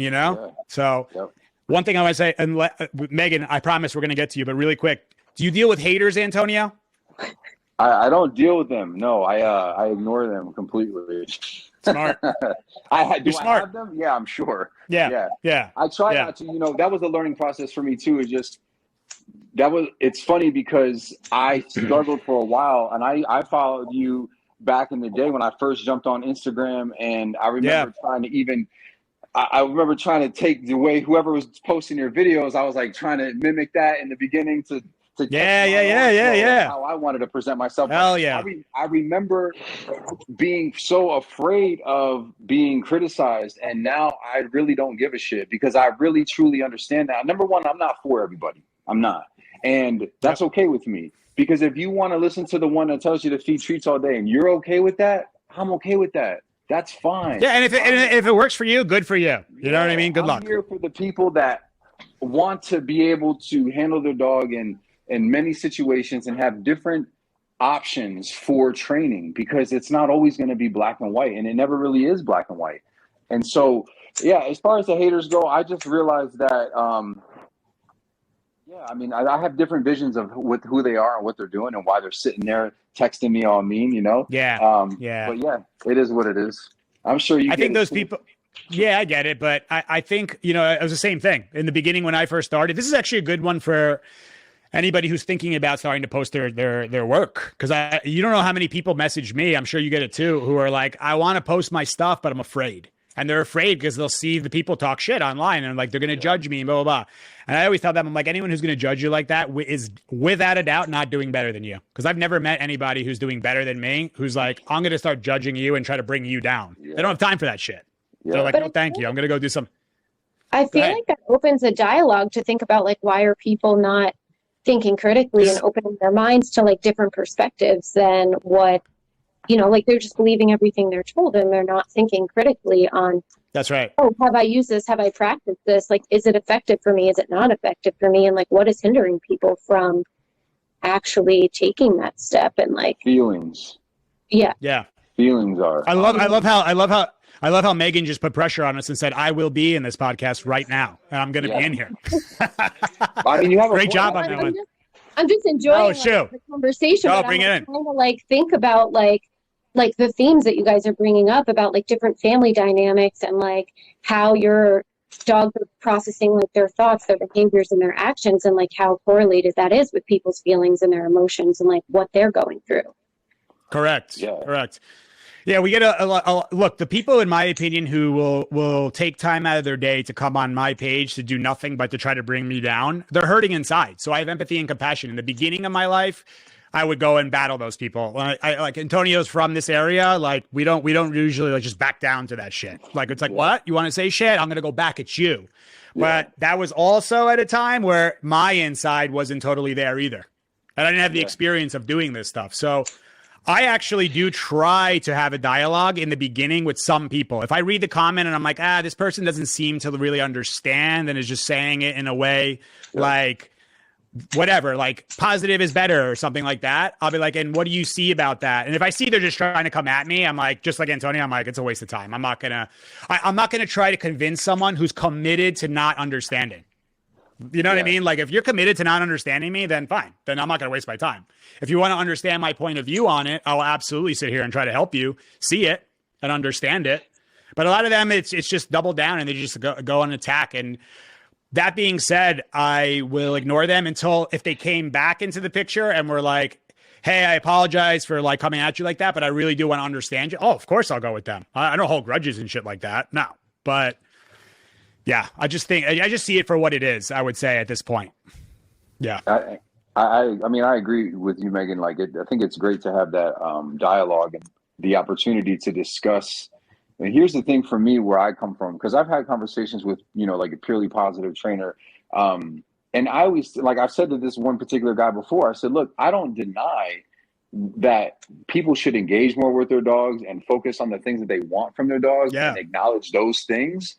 So. Yep. One thing I want to say, and Megan, I promise we're going to get to you, but really quick, do you deal with haters, Antonio? I don't deal with them. No, I ignore them completely. Smart. I smart. have them? Yeah, I'm sure. Yeah. I try not to. That was a learning process for me too. It's funny because I struggled for a while, and I followed you back in the day when I first jumped on Instagram, and I remember trying to even. I remember trying to take the way whoever was posting your videos, I was like trying to mimic that in the beginning to how I wanted to present myself. Hell yeah. I remember being so afraid of being criticized, and now I really don't give a shit because I really truly understand that. Number one, I'm not for everybody. I'm not. And that's okay with me, because if you want to listen to the one that tells you to feed treats all day and you're okay with that, I'm okay with that. That's fine. Yeah, and if it works for you, good for you. You know what I mean? Good luck. I'm here for the people that want to be able to handle their dog in many situations and have different options for training, because it's not always going to be black and white, and it never really is black and white. And so, as far as the haters go, I just realized that, I have different visions of with who they are and what they're doing and why they're sitting there texting me all mean, Yeah. But it is what it is. I'm sure I think those people. Yeah, I get it. But I think, it was the same thing in the beginning when I first started. This is actually a good one for anybody who's thinking about starting to post their work. Because you don't know how many people message me, I'm sure you get it too, who are like, I want to post my stuff, but I'm afraid. And they're afraid because they'll see the people talk shit online and like they're going to judge me and blah, blah, blah. And I always tell them, I'm like, anyone who's going to judge you like that is without a doubt not doing better than you. Because I've never met anybody who's doing better than me who's like, I'm going to start judging you and try to bring you down. They don't have time for that shit. They're like, no, thank you. I'm going to go do some. I feel like that opens a dialogue to think about like, why are people not thinking critically and opening their minds to like different perspectives than what, like they're just believing everything they're told and they're not thinking critically on. That's right. Oh, have I used this? Have I practiced this? Like, is it effective for me? Is it not effective for me? And like, what is hindering people from actually taking that step? And like feelings. Yeah. Feelings are. I love how Megan just put pressure on us and said, I will be in this podcast right now. And I'm going to be in here. You have a great job on that one. I'm just enjoying the conversation. No, bring it in. Trying to like think about like the themes that you guys are bringing up about like different family dynamics and like how your dogs are processing like their thoughts, their behaviors, and their actions, and like how correlated that is with people's feelings and their emotions and like what they're going through. Correct. Yeah. Correct. Yeah, we get a look. The people, in my opinion, who will take time out of their day to come on my page to do nothing but to try to bring me down, they're hurting inside. So I have empathy and compassion. In the beginning of my life, I would go and battle those people. I like Antonio's from this area. Like we don't usually like just back down to that shit. Like it's like, what? You want to say shit? I'm gonna go back at you. But that was also at a time where my inside wasn't totally there either, and I didn't have the experience of doing this stuff. So I actually do try to have a dialogue in the beginning with some people. If I read the comment and I'm like, this person doesn't seem to really understand and is just saying it in a way like whatever, like positive is better or something like that, I'll be like, and what do you see about that? And if I see they're just trying to come at me, I'm like, just like Antonio, I'm like, it's a waste of time. I'm not gonna try to convince someone who's committed to not understanding. You know what I mean? Like, if you're committed to not understanding me, then fine. Then I'm not going to waste my time. If you want to understand my point of view on it, I'll absolutely sit here and try to help you see it and understand it. But a lot of them, it's just double down and they just go on attack. And that being said, I will ignore them until if they came back into the picture and were like, hey, I apologize for like coming at you like that, but I really do want to understand you. Oh, of course I'll go with them. I don't hold grudges and shit like that. No, but yeah, I just see it for what it is, I would say at this point. Yeah. I mean, I agree with you, Megan. Like, I think it's great to have that dialogue and the opportunity to discuss. And here's the thing for me, where I come from, because I've had conversations with, like a purely positive trainer. And I always, like I've said to this one particular guy before, I said, look, I don't deny that people should engage more with their dogs and focus on the things that they want from their dogs and acknowledge those things.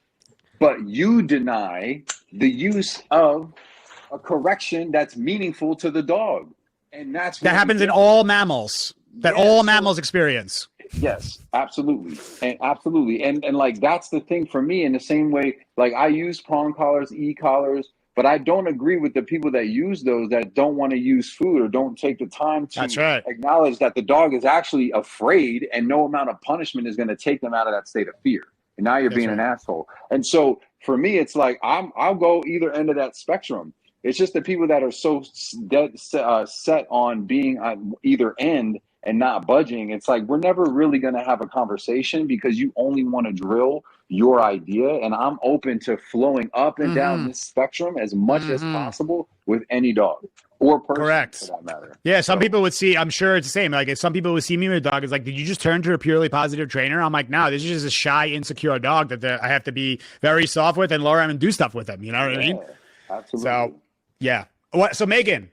But you deny the use of a correction that's meaningful to the dog. And that happens in all mammals, all mammals experience. Yes, absolutely. And like, that's the thing for me. In the same way, like, I use prong collars, e-collars, but I don't agree with the people that use those that don't want to use food or don't take the time to acknowledge that the dog is actually afraid and no amount of punishment is going to take them out of that state of fear. And now you're being an asshole. And so for me, it's like, I'll go either end of that spectrum. It's just the people that are so set on being on either end and not budging. It's like, we're never really going to have a conversation because you only want to drill your idea. And I'm open to flowing up and down this spectrum as much as possible with any dog or person for that matter. Yeah, some people would see, I'm sure it's the same. Like, if some people would see me with a dog, it's like, did you just turn to a purely positive trainer? I'm like, no, this is just a shy, insecure dog that I have to be very soft with and lower him and do stuff with him. You know what I mean? Absolutely. So, yeah. So, Megan,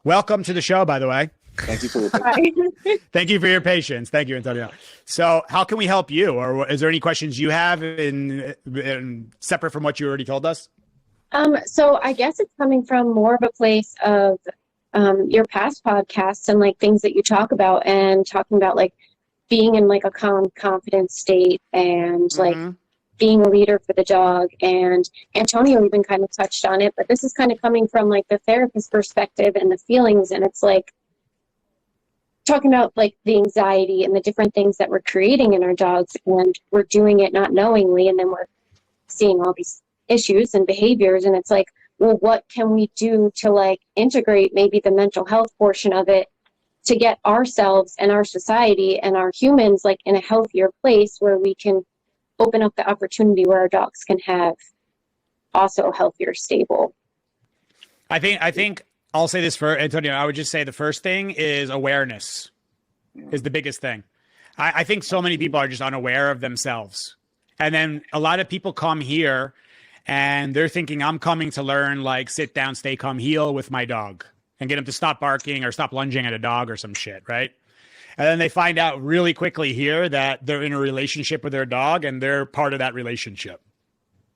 welcome to the show, by the way. Thank you for your patience. Thank you for your patience. Thank you, Antonio. So how can we help you? Or is there any questions you have in separate from what you already told us? So I guess it's coming from more of a place of your past podcasts and like things that you talk about and talking about like being in like a calm, confident state and like being a leader for the dog. And Antonio even kind of touched on it, but this is kind of coming from like the therapist perspective and the feelings. And it's like, talking about like the anxiety and the different things that we're creating in our dogs, and we're doing it not knowingly, and then we're seeing all these issues and behaviors, and it's like, well, what can we do to like integrate maybe the mental health portion of it to get ourselves and our society and our humans like in a healthier place where we can open up the opportunity where our dogs can have also healthier, stable. I think I'll say this for Antonio. I would just say the first thing is awareness is the biggest thing. I think so many people are just unaware of themselves. And then a lot of people come here and they're thinking, I'm coming to learn like sit down, stay calm, heel with my dog and get him to stop barking or stop lunging at a dog or some shit, right? And then they find out really quickly here that they're in a relationship with their dog and they're part of that relationship,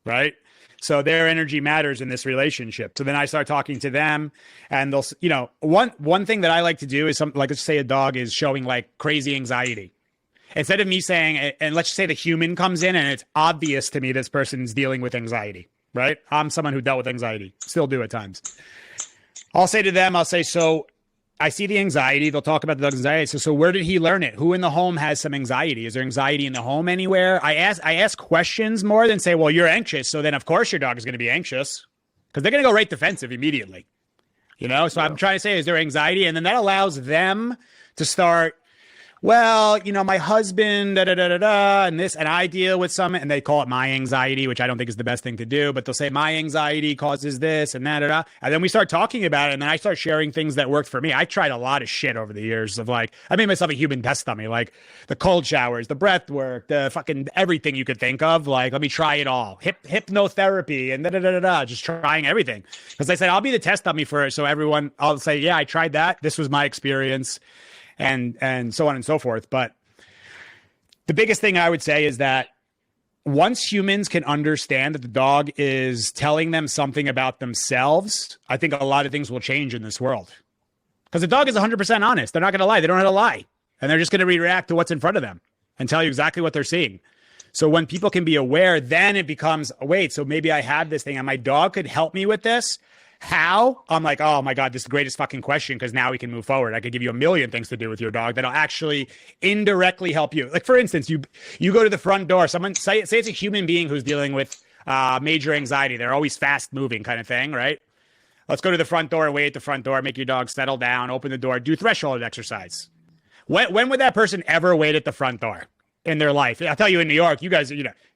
right? So their energy matters in this relationship. So then I start talking to them and they'll, one thing that I like to do is like, let's say a dog is showing like crazy anxiety. Instead of me saying, and let's just say the human comes in and it's obvious to me this person's dealing with anxiety, right? I'm someone who dealt with anxiety, still do at times. I'll say to them, so I see the anxiety. They'll talk about the dog's anxiety. So where did he learn it? Who in the home has some anxiety? Is there anxiety in the home anywhere? I ask questions more than say, well, you're anxious. So then of course your dog is going to be anxious because they're going to go right defensive immediately. So I'm trying to say, is there anxiety? And then that allows them to start, well, my husband, and this, and I deal with some, and they call it my anxiety, which I don't think is the best thing to do, but they'll say my anxiety causes this and that, and then we start talking about it, and then I start sharing things that worked for me. I tried a lot of shit over the years of like, I made myself a human test dummy, like the cold showers, the breath work, the fucking everything you could think of, like, let me try it all, hypnotherapy, and just trying everything, because I said, I'll be the test dummy for it, so everyone, I'll say, yeah, I tried that, this was my experience, and so on and so forth. But the biggest thing I would say is that once humans can understand that the dog is telling them something about themselves, I think a lot of things will change in this world. Because the dog is 100% honest. They're not going to lie. They don't know how to lie. And they're just going to react to what's in front of them and tell you exactly what they're seeing. So when people can be aware, then it becomes, oh, wait, so maybe I have this thing and my dog could help me with this. How? I'm like, oh my God, this is the greatest fucking question, because now we can move forward. I could give you a million things to do with your dog that'll actually indirectly help you. Like, for instance, you go to the front door, someone say it's a human being who's dealing with major anxiety. They're always fast moving kind of thing, right? Let's go to the front door and wait at the front door, make your dog settle down, open the door, do threshold exercise. When would that person ever wait at the front door in their life? I'll tell you, in New York, you guys,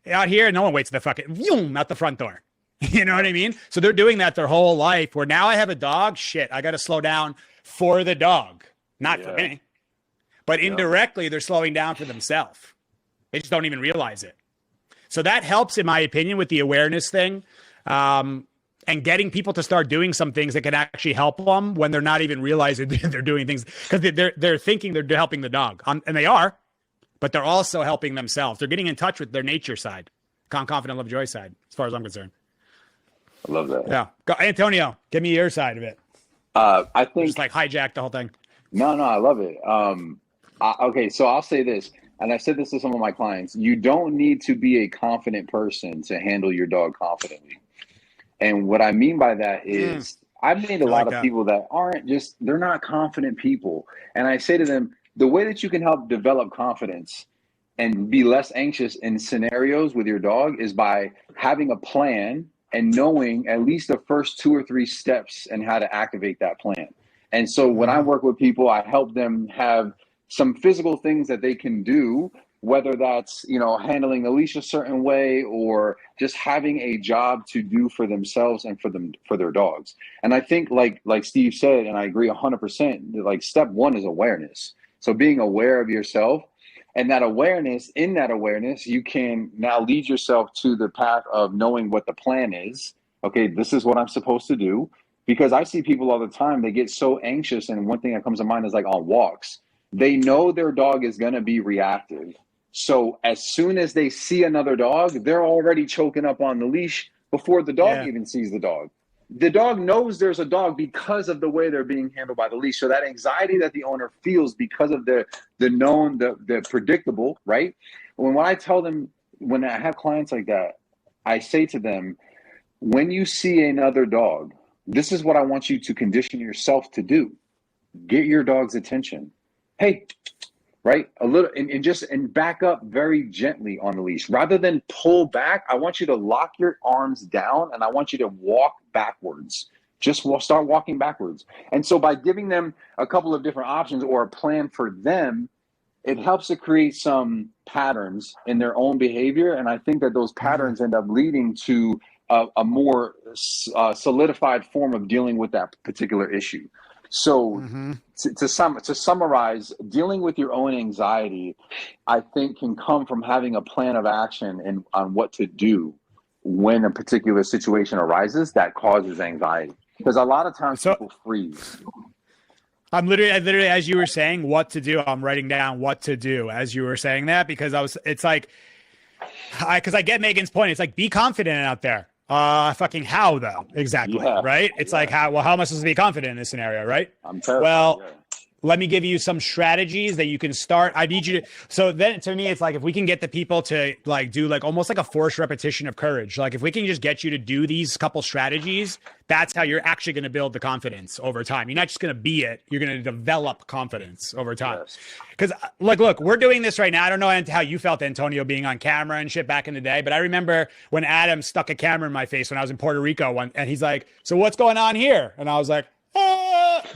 out here, no one waits at the fucking, out the front door. You know what I mean? So they're doing that their whole life, where now I have a dog, shit, I got to slow down for the dog, not for me. But indirectly, they're slowing down for themselves. They just don't even realize it. So that helps, in my opinion, with the awareness thing, and getting people to start doing some things that can actually help them when they're not even realizing they're doing things, because they're thinking they're helping the dog, and they are, but they're also helping themselves. They're getting in touch with their nature side, calm, confident, love, joy side, as far as I'm concerned. I love that. Yeah. Antonio, give me your side of it. I think just like hijack the whole thing. No, I love it. Okay, so I'll say this, and I said this to some of my clients: you don't need to be a confident person to handle your dog confidently. And what I mean by that is, I've made a lot of people that they're not confident people. And I say to them, the way that you can help develop confidence and be less anxious in scenarios with your dog is by having a plan and knowing at least the first 2 or 3 steps and how to activate that plan. And so when I work with people, I help them have some physical things that they can do, whether that's, handling a leash a certain way, or just having a job to do for themselves and for their dogs. And I think like Steve said, and I agree 100%, like step 1 is awareness. So being aware of yourself, and in that awareness, you can now lead yourself to the path of knowing what the plan is. Okay, this is what I'm supposed to do. Because I see people all the time, they get so anxious. And one thing that comes to mind is like on walks. They know their dog is going to be reactive. So as soon as they see another dog, they're already choking up on the leash before the dog even sees the dog. The dog knows there's a dog because of the way they're being handled by the leash. So that anxiety that the owner feels because of the known, the predictable, right? When I tell them, when I have clients like that, I say to them, when you see another dog, this is what I want you to condition yourself to do. Get your dog's attention. Hey, right? A little, and back up very gently on the leash. Rather than pull back, I want you to lock your arms down, and I want you to walk backwards. Just start walking backwards. And so by giving them a couple of different options or a plan for them, it helps to create some patterns in their own behavior. And I think that those patterns end up leading to a more solidified form of dealing with that particular issue. So to summarize, dealing with your own anxiety, I think, can come from having a plan of action and on what to do when a particular situation arises that causes anxiety. Because a lot of times people freeze. I literally, as you were saying what to do, I'm writing down what to do as you were saying that, because because I get Megan's point. It's like, be confident out there. Fucking how though? Exactly. Yeah. Right. It's like, how am I supposed to be confident in this scenario? Right. I'm terrified. Well, let me give you some strategies that you can start. I need you to, so then to me, it's like, if we can get the people to like do like almost like a forced repetition of courage, like if we can just get you to do these couple strategies, that's how you're actually going to build the confidence over time. You're not just going to be it. You're going to develop confidence over time. Because look, we're doing this right now. I don't know how you felt, Antonio, being on camera and shit back in the day, but I remember when Adam stuck a camera in my face when I was in Puerto Rico and he's like, so what's going on here? And I was like,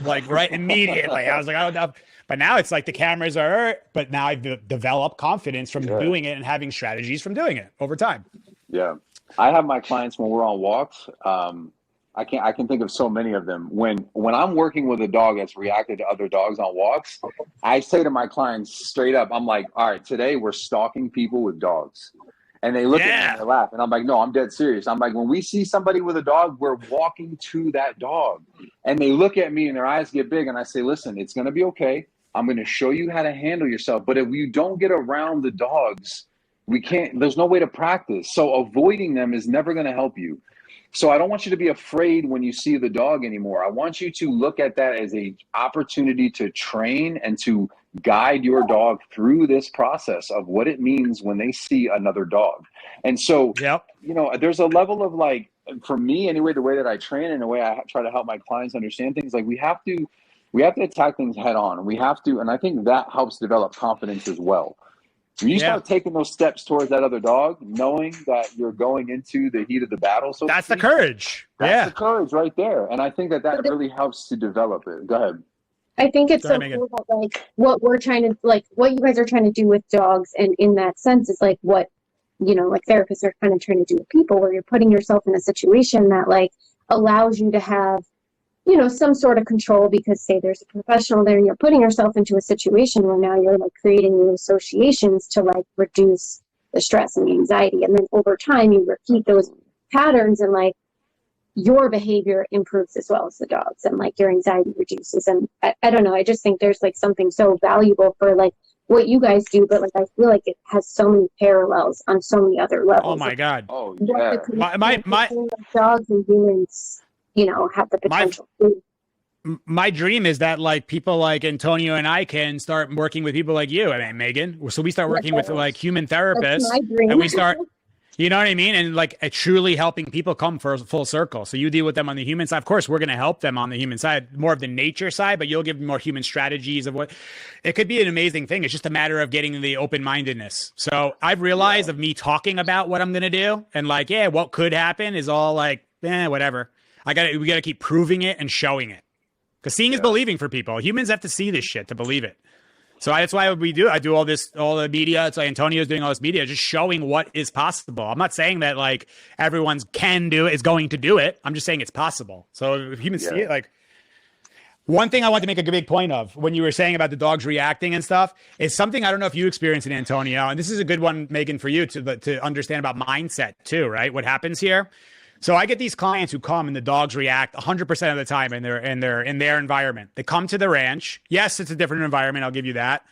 like right immediately. I was like, oh no. But now it's like the cameras are, but now I've developed confidence from doing it and having strategies from doing it over time. Yeah. I have my clients when we're on walks. I can think of so many of them. When I'm working with a dog that's reacted to other dogs on walks, I say to my clients straight up, I'm like, all right, today we're stalking people with dogs. And they look at me and they laugh. And I'm like, no, I'm dead serious. I'm like, when we see somebody with a dog, we're walking to that dog. And they look at me and their eyes get big. And I say, listen, it's going to be okay. I'm going to show you how to handle yourself. But if you don't get around the dogs, We can't, there's no way to practice. So avoiding them is never going to help you. So I don't want you to be afraid when you see the dog anymore. I want you to look at that as a opportunity to train and to guide your dog through this process of what it means when they see another dog. And so, you know, there's a level of like, for me anyway, the way that I train and the way I try to help my clients understand things, like we have to attack things head on. We have to, and I think that helps develop confidence as well. When you start taking those steps towards that other dog, knowing that you're going into the heat of the battle, so that's the courage. That's the courage right there. And I think that really helps to develop it. Go ahead. I think it's so cool that like what we're trying to, like what you guys are trying to do with dogs, and in that sense is like what, you know, like therapists are kind of trying to do with people, where you're putting yourself in a situation that like allows you to have, you know, some sort of control, because say there's a professional there and you're putting yourself into a situation where now you're like creating new associations to like reduce the stress and the anxiety. And then over time you repeat those patterns and like your behavior improves as well as the dogs, and like your anxiety reduces. And I don't know, I just think there's like something so valuable for like what you guys do, but like I feel like it has so many parallels on so many other levels. Oh my God. Oh yeah. My dogs and humans, you know, have the potential. My dream is that like people like Antonio and I can start working with people like you. I mean, Megan. So we start working with like human therapists, and we start, you know what I mean? And like truly helping people come for full circle. So you deal with them on the human side. Of course, we're going to help them on the human side, more of the nature side, but you'll give them more human strategies of what it could be. An amazing thing. It's just a matter of getting the open-mindedness. So I've realized of me talking about what I'm going to do and like, yeah, what could happen is all like, whatever. We got to keep proving it and showing it. Because seeing is believing for people. Humans have to see this shit to believe it. So that's why we do. I do all the media. It's like Antonio's doing all this media, just showing what is possible. I'm not saying that like everyone's can do it, is going to do it. I'm just saying it's possible. So if humans see it, like one thing I want to make a big point of when you were saying about the dogs reacting and stuff is something I don't know if you experienced in Antonio, and this is a good one, Megan, for you to understand about mindset too, right? What happens here. So I get these clients who come and the dogs react 100% of the time in their environment. They come to the ranch. Yes, it's a different environment. I'll give you that.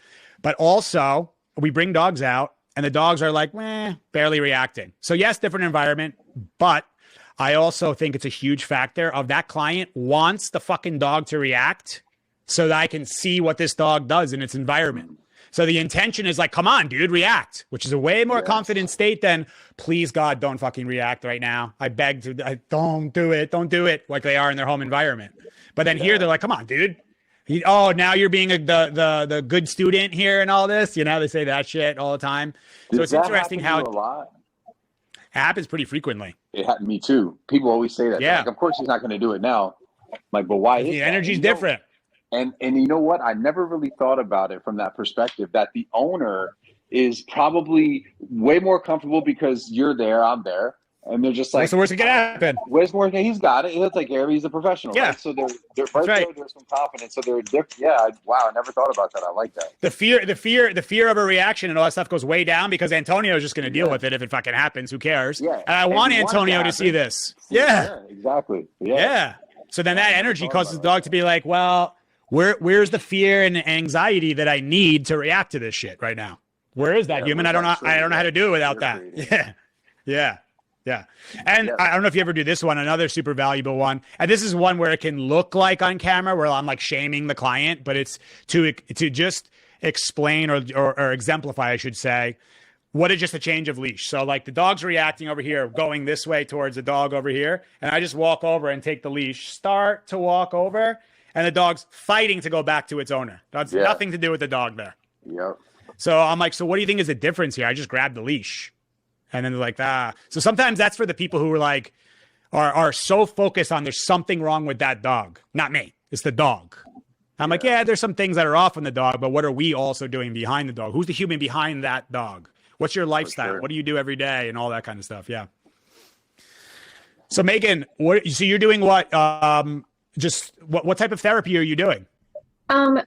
But also we bring dogs out and the dogs are like, barely reacting. So yes, different environment. But I also think it's a huge factor of that client wants the fucking dog to react so that I can see what this dog does in its environment. So the intention is like, come on, dude, react, which is a way more confident state than, please, God, don't fucking react right now. I beg to, don't do it, like they are in their home environment. But then here they're like, come on, dude. Now you're being the good student here and all this. You know, they say that shit all the time. So it's interesting how it happens pretty frequently. It happened to me too. People always say that. Yeah. Like, of course he's not going to do it now. Like, but why? The energy's different. And you know what? I never really thought about it from that perspective, that the owner is probably way more comfortable because you're there, I'm there. And they're just like, what's the worst that can happen? Where's more? He's got it. He'll take care of it. He's a professional. Yeah. Right? So they're right there. There's some confidence. So they're different. Yeah. Wow. I never thought about that. I like that. The fear of a reaction and all that stuff goes way down because Antonio is just going to deal with it if it fucking happens. Who cares? Yeah. And I want Antonio to see this. Yeah. Exactly. Yeah. So then that energy causes the dog to be like, well, where's the fear and anxiety that I need to react to this shit right now? Where is that human? I don't know how to do it without that. Yeah. And I don't know if you ever do this one, another super valuable one. And this is one where it can look like on camera where I'm like shaming the client, but it's to just explain or exemplify, I should say, what is just a change of leash. So like the dog's reacting over here, going this way towards the dog over here. And I just walk over and take the leash, start to walk over. And the dog's fighting to go back to its owner. That's nothing to do with the dog there. Yep. So I'm like, so what do you think is the difference here? I just grabbed the leash. And then they're like, So sometimes that's for the people who are like, are so focused on there's something wrong with that dog. Not me. It's the dog. I'm like, there's some things that are off on the dog, but what are we also doing behind the dog? Who's the human behind that dog? What's your lifestyle? Sure. What do you do every day? And all that kind of stuff. Yeah. So Megan, so you're doing what? Just what type of therapy are you doing?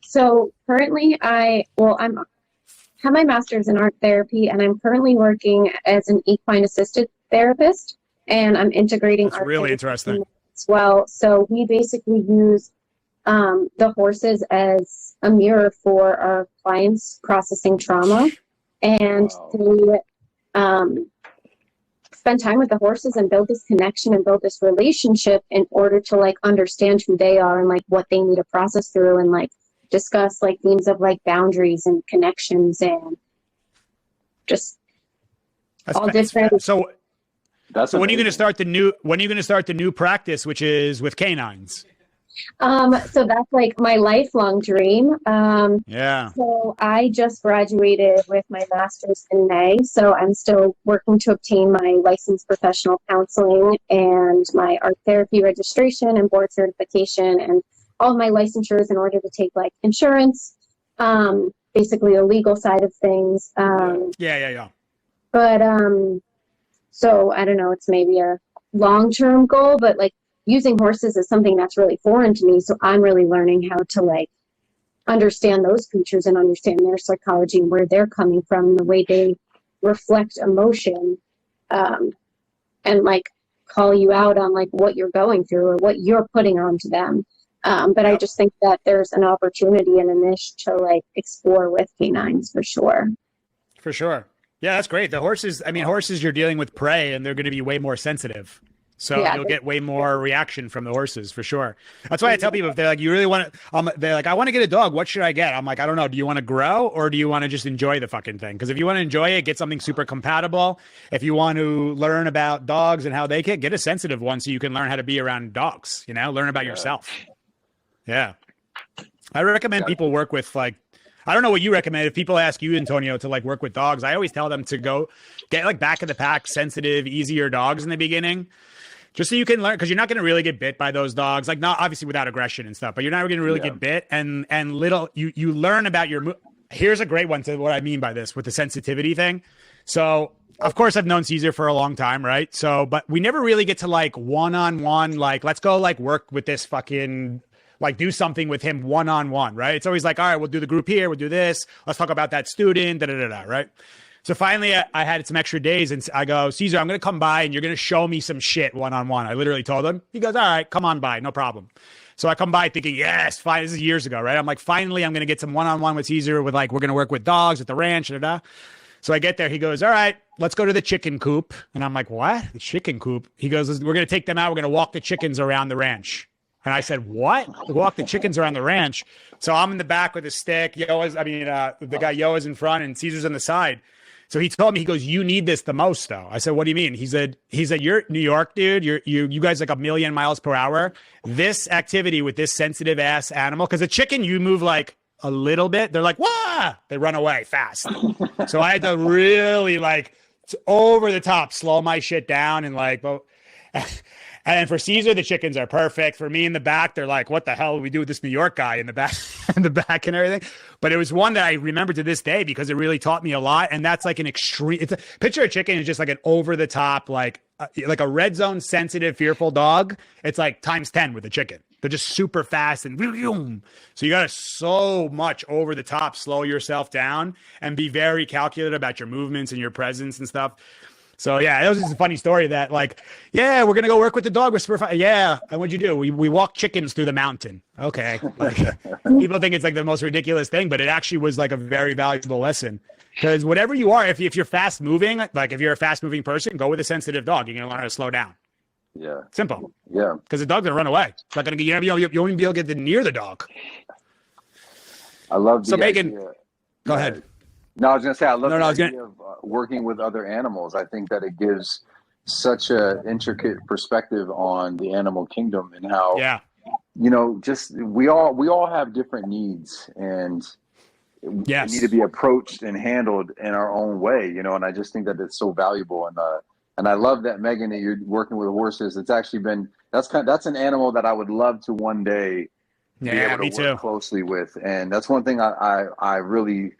So currently I have my master's in art therapy, and I'm currently working as an equine assisted therapist, and I'm integrating art really interesting as well. So we basically use the horses as a mirror for our clients processing trauma, and spend time with the horses and build this connection and build this relationship in order to like understand who they are and like what they need to process through and like discuss like themes of like boundaries and connections and just all different. So That's when are you going to amazing. start the new practice, which is with canines? So that's like my lifelong dream. Yeah. So I just graduated with my master's in May. So I'm still working to obtain my licensed professional counseling and my art therapy registration and board certification and all of my licensures in order to take like insurance, basically the legal side of things. Yeah. But so I don't know, it's maybe a long-term goal, but like using horses is something that's really foreign to me. So I'm really learning how to like understand those creatures and understand their psychology and where they're coming from, the way they reflect emotion, and like call you out on like what you're going through or what you're putting onto them. But I just think that there's an opportunity and a niche to like explore with canines for sure. For sure. Yeah, that's great. The horses, horses, you're dealing with prey and they're going to be way more sensitive. So you'll get way more reaction from the horses for sure. That's why I tell people if they're like, you really want to, they're like, I want to get a dog. What should I get? I'm like, I don't know. Do you want to grow or do you want to just enjoy the fucking thing? Because if you want to enjoy it, get something super compatible. If you want to learn about dogs and how they get a sensitive one so you can learn how to be around dogs, learn about yourself. Yeah. I recommend people work with like, I don't know what you recommend. If people ask you, Antonio, to like work with dogs, I always tell them to go get like back of the pack, sensitive, easier dogs in the beginning. Just so you can learn, because you're not going to really get bit by those dogs, like not obviously without aggression and stuff, but you're not going to really get bit. And little, you learn about your, here's a great one to what I mean by this with the sensitivity thing. So of course I've known Caesar for a long time, right? So, but we never really get to like one-on-one, like, let's go like work with this fucking, like do something with him one-on-one, right? It's always like, all right, we'll do the group here. We'll do this. Let's talk about that student, right? So finally, I had some extra days, and I go, Caesar, I'm going to come by, and you're going to show me some shit one-on-one. I literally told him. He goes, all right, come on by, no problem. So I come by thinking, yes, fine. This is years ago, right? I'm like, finally, I'm going to get some one-on-one with Caesar with like, we're going to work with dogs at the ranch, So I get there. He goes, all right, let's go to the chicken coop. And I'm like, what? The chicken coop? He goes, we're going to take them out. We're going to walk the chickens around the ranch. And I said, what? Walk the chickens around the ranch. So I'm in the back with a stick. The guy Yoa's in front and Caesar's on the side. So he told me, he goes, you need this the most though. I said, what do you mean? He said, you're New York, dude. You guys like 1,000,000 miles per hour. This activity with this sensitive ass animal, because a chicken, you move like a little bit. They're like, wah! They run away fast. So I had to really like over the top, slow my shit down and like, and for Caesar, the chickens are perfect. For me in the back, they're like, what the hell do we do with this New York guy in the back and everything? But it was one that I remember to this day because it really taught me a lot. And that's like an extreme, picture a chicken is just like an over the top, like a red zone sensitive, fearful dog. It's like times 10 with a chicken. They're just super fast and so you got to so much over the top, slow yourself down and be very calculated about your movements and your presence and stuff. So yeah, it was just a funny story that like, yeah, we're gonna go work with the dog whisperer. Yeah, and what'd you do? We walked chickens through the mountain. Okay, like people think it's like the most ridiculous thing, but it actually was like a very valuable lesson. Because whatever you are, if you're fast moving, like if you're a fast moving person, go with a sensitive dog. You're gonna learn how to slow down. Yeah, simple. Yeah, because the dog's gonna run away. It's not gonna you won't even be able to get near the dog. I love the Megan, idea. go ahead. No, I was going to say, I love the idea gonna... of working with other animals. I think that it gives such an intricate perspective on the animal kingdom and how, just we all have different needs and they need to be approached and handled in our own way, and I just think that it's so valuable. And I love that, Megan, that you're working with horses. It's actually been, that's an animal that I would love to one day be able to work closely with. And that's one thing I really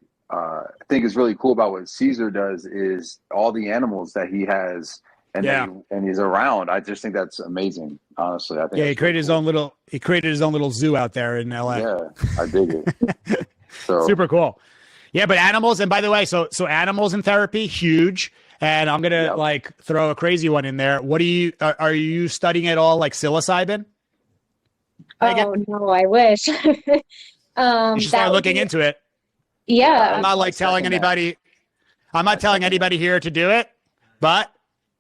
think is really cool about what Caesar does is all the animals that he has and he's around. I just think that's amazing. Honestly, I think he created his own little zoo out there in LA. Yeah, I dig it. So super cool. Yeah, but animals, and by the way, so animals in therapy, huge. And I'm gonna like throw a crazy one in there. What are you studying at all, like psilocybin? Oh no, I wish. You should start looking into it. Yeah. I'm not like telling anybody. I'm not telling anybody here to do it, but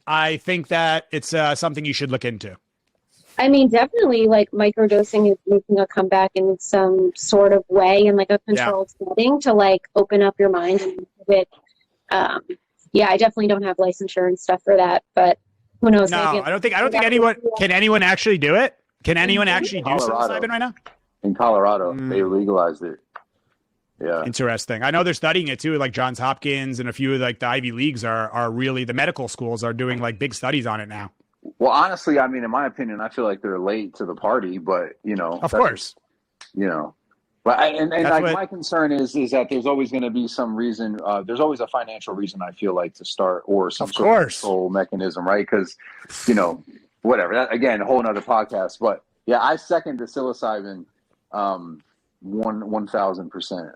I think that it's something you should look into. I mean, definitely, like, microdosing is making a comeback in some sort of way, in like a controlled setting, to like open up your mind and it. Yeah, I definitely don't have licensure and stuff for that, but who knows? No, maybe I don't think anyone can. Anyone actually do it? Can anyone actually do Colorado. psilocybin right now? In Colorado, they legalized it. Yeah. Interesting. I know they're studying it too. Like Johns Hopkins and a few of like the Ivy Leagues are really, the medical schools are doing like big studies on it now. Well, honestly, I mean, in my opinion, I feel like they're late to the party, but of course, but my concern is that there's always going to be some reason. There's always a financial reason, I feel like, to start, or some sort of control mechanism, right? Because, whatever. That, again, a whole nother podcast. But yeah, I second the psilocybin 1,000%.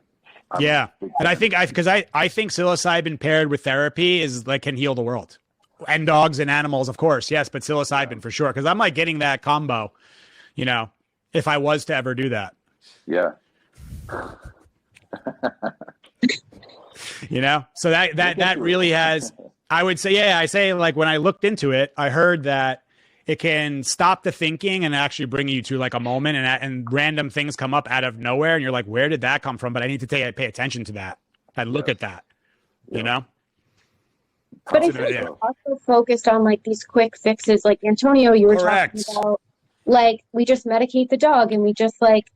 Yeah, and I think because I think psilocybin paired with therapy is like can heal the world, and dogs and animals, of course, yes, but psilocybin for sure. Because I'm like getting that combo, if I was to ever do that. Yeah. So that really has. I would say, I say like when I looked into it, I heard that it can stop the thinking and actually bring you to like a moment, and random things come up out of nowhere, and you're like, where did that come from? But I need to pay attention to that. I look at that, But I think it's also focused on like these quick fixes. Like Antonio, you were talking about, like, we just medicate the dog and we just like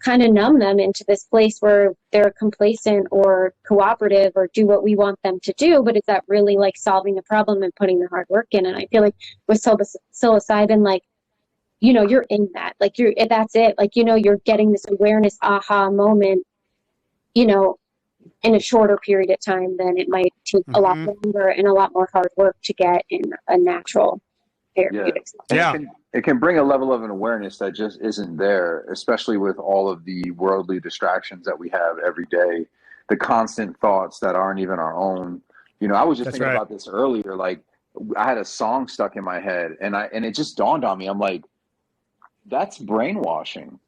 kind of numb them into this place where they're complacent or cooperative or do what we want them to do. But is that really like solving the problem and putting the hard work in? And I feel like with psilocybin, like, you're in that, like that's it. Like, you're getting this awareness aha moment, in a shorter period of time than it might take a lot longer and a lot more hard work to get in a natural therapeutic. Yeah. It can bring a level of an awareness that just isn't there, especially with all of the worldly distractions that we have every day, the constant thoughts that aren't even our own. I was just thinking about this earlier. Like, I had a song stuck in my head, and it just dawned on me. I'm like, that's brainwashing.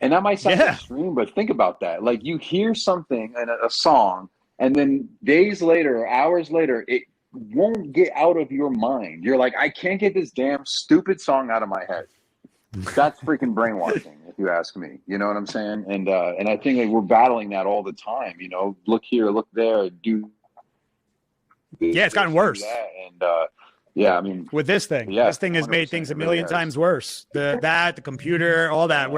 And that might sound extreme, but think about that. Like, you hear something in a song, and then days later, or hours later, it won't get out of your mind. You're like, I can't get this damn stupid song out of my head. That's freaking brainwashing, if you ask me. You know what I'm saying? And I think like we're battling that all the time. Look here, look there, do this, it's gotten worse. And I mean, with this thing, this thing has made things a million times worse. The computer, all that.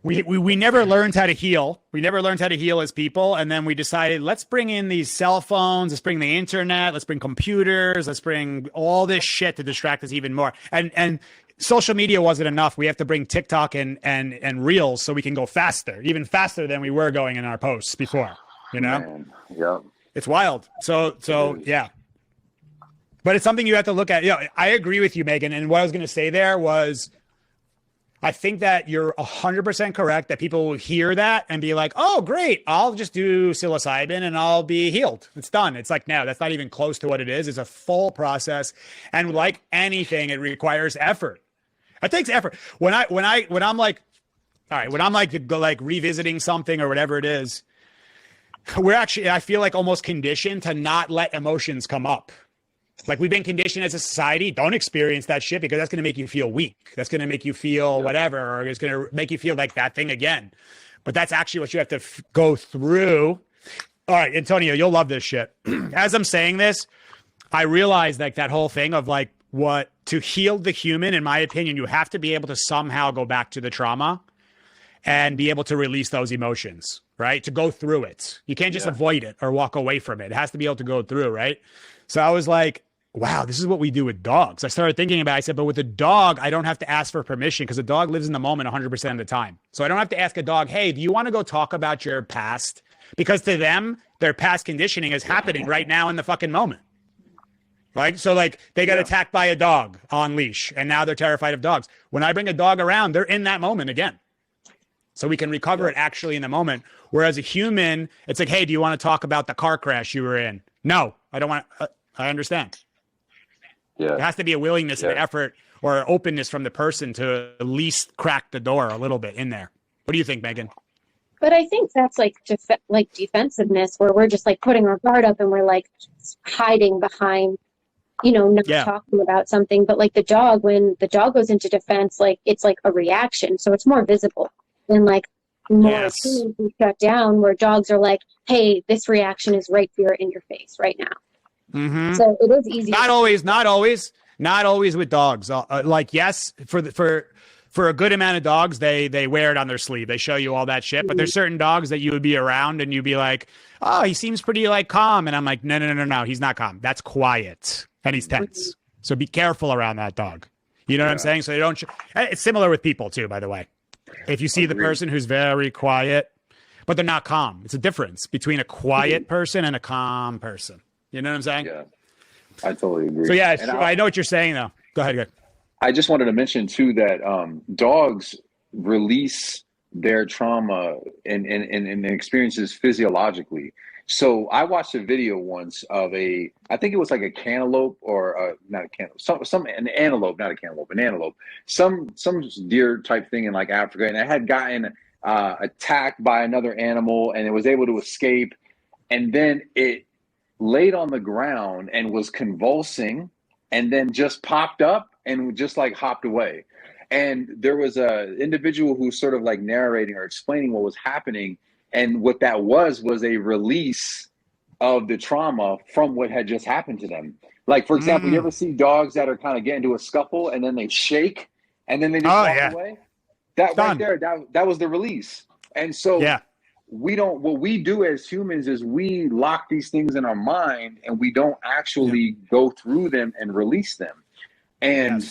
We never learned how to heal. We never learned how to heal as people. And then we decided, let's bring in these cell phones. Let's bring the internet. Let's bring computers. Let's bring all this shit to distract us even more. And social media wasn't enough. We have to bring TikTok and Reels so we can go faster, even faster than we were going in our posts before, Man, yeah. It's wild. So yeah. But it's something you have to look at. I agree with you, Megan. And what I was going to say there was, I think that you're 100% correct that people will hear that and be like, oh, great, I'll just do psilocybin and I'll be healed. It's done. It's like, no, that's not even close to what it is. It's a full process. And like anything, it requires effort. It takes effort. When I'm like, all right, when I'm like revisiting something or whatever it is, I feel like almost conditioned to not let emotions come up. Like, we've been conditioned as a society, don't experience that shit because that's going to make you feel weak. That's going to make you feel whatever, or it's going to make you feel like that thing again. But that's actually what you have to go through. All right, Antonio, you'll love this shit. As I'm saying this, I realize like that whole thing of like to heal the human, in my opinion, you have to be able to somehow go back to the trauma and be able to release those emotions, right? To go through it. You can't just avoid it or walk away from it. It has to be able to go through, right? So I was like, wow, this is what we do with dogs. I started thinking about it. I said, but with a dog, I don't have to ask for permission because a dog lives in the moment 100% of the time. So I don't have to ask a dog, hey, do you want to go talk about your past? Because to them, their past conditioning is happening right now in the fucking moment. Right? So like they got attacked by a dog on leash and now they're terrified of dogs. When I bring a dog around, they're in that moment again. So we can recover it actually in the moment. Whereas a human, it's like, hey, do you want to talk about the car crash you were in? No, I don't want to. I understand. Yeah. There has to be a willingness and effort or openness from the person to at least crack the door a little bit in there. What do you think, Megan? But I think that's like like defensiveness, where we're just like putting our guard up and we're like hiding behind, not talking about something. But like the dog, when the dog goes into defense, like it's like a reaction, so it's more visible than like more teams we shut down, where dogs are like, "Hey, this reaction is right here in your face right now." Mm-hmm. So it is easy. Not always with dogs. Like, yes, for a good amount of dogs, they wear it on their sleeve. They show you all that shit. But there's certain dogs that you would be around and you'd be like, oh, he seems pretty like calm. And I'm like, no, he's not calm. That's quiet. And he's tense. So be careful around that dog. You know what I'm saying? So they don't. It's similar with people too, by the way. If you see the person who's very quiet, but they're not calm, it's a difference between a quiet person and a calm person. You know what I'm saying? Yeah, I totally agree. So yeah, I know what you're saying though. Go ahead. I just wanted to mention too that dogs release their trauma and experiences physiologically. So I watched a video once of I think it was like a cantaloupe or not a cantaloupe, an antelope, not a cantaloupe, an antelope, some deer type thing in like Africa, and it had gotten attacked by another animal, and it was able to escape, and then it laid on the ground and was convulsing, and then just popped up and just like hopped away. And there was a individual who sort of like narrating or explaining what was happening. And what that was a release of the trauma from what had just happened to them. Like, for example, you ever see dogs that are kind of getting into a scuffle and then they shake and then they just walk away? That right there, that was the release. And so what we do as humans is we lock these things in our mind and we don't actually go through them and release them. And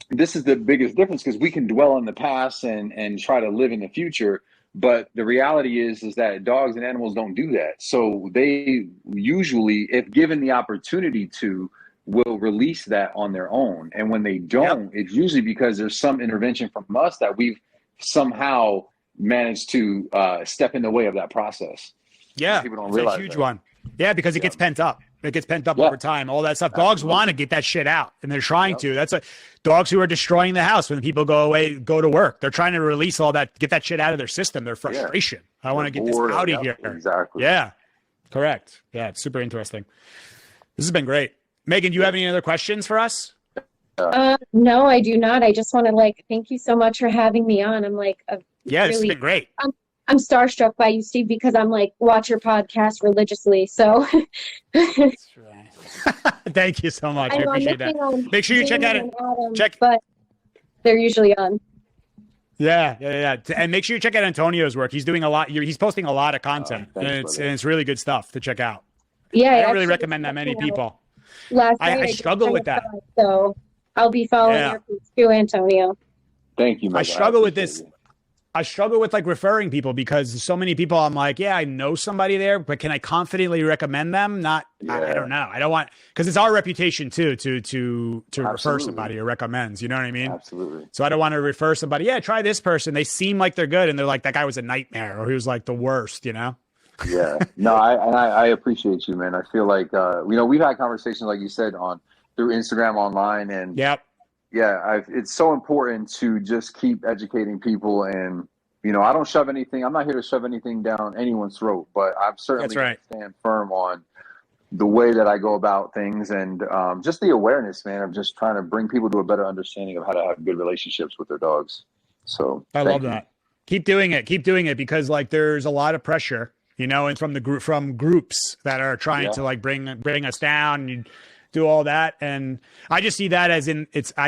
this is the biggest difference, because we can dwell on the past and try to live in the future. But the reality is that dogs and animals don't do that. So they usually, if given the opportunity to, will release that on their own. And when they don't, it's usually because there's some intervention from us that we've somehow managed to step in the way of that process. Yeah, people don't realize a huge one. Yeah, because it gets pent up. It gets pent up over time, all that stuff. Absolutely. Dogs want to get that shit out, and they're trying to. That's dogs who are destroying the house when people go away, go to work. They're trying to release all that, get that shit out of their system, their frustration. I want to get this out of here. Exactly. Yeah, correct. Yeah, it's super interesting. This has been great. Megan, do you have any other questions for us? No, I do not. I just want to thank you so much for having me on. I'm this has been great. I'm starstruck by you, Steve, because I'm watch your podcast religiously. So that's right. Thank you so much. I appreciate that. Make sure you check out it. But they're usually on. Yeah. And make sure you check out Antonio's work. He's doing a lot. He's posting a lot of content, and it's really good stuff to check out. Yeah, I don't really recommend that many people. Last night I struggle with that. So I'll be following your page too, Antonio. Thank you, Michael. I struggle with this. I struggle with referring people, because so many people I'm like, I know somebody there, but can I confidently recommend them? I don't know. I don't want, because it's our reputation too, to refer somebody or recommends, you know what I mean? Absolutely. So I don't want to refer somebody. Yeah, try this person. They seem like they're good. And they're like, that guy was a nightmare, or he was like the worst, you know? Yeah, no, I appreciate you, man. I feel like, we've had conversations, like you said, through Instagram, online, and it's so important to just keep educating people. And, I don't shove anything. I'm not here to shove anything down anyone's throat, but I'm certainly going to stand firm on the way that I go about things, and just the awareness, man, of just trying to bring people to a better understanding of how to have good relationships with their dogs. So I love that. Keep doing it, because there's a lot of pressure, and from groups that are trying to bring us down and do all that. And I just see that I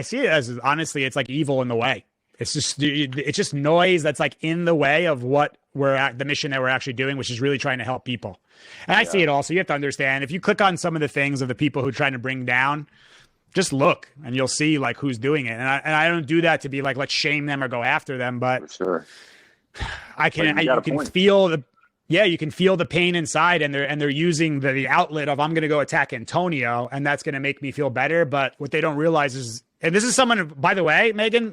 see it as, honestly, it's like evil in the way. It's just noise that's in the way of what the mission that we're actually doing, which is really trying to help people. And I see it also. You have to understand, if you click on some of the things of the people who are trying to bring down, just look and you'll see who's doing it. And I don't do that to be let's shame them or go after them, but for sure. You can feel the pain inside, and they're using the outlet of, I'm going to go attack Antonio, and that's going to make me feel better. But what they don't realize is, and this is someone, by the way, Megan,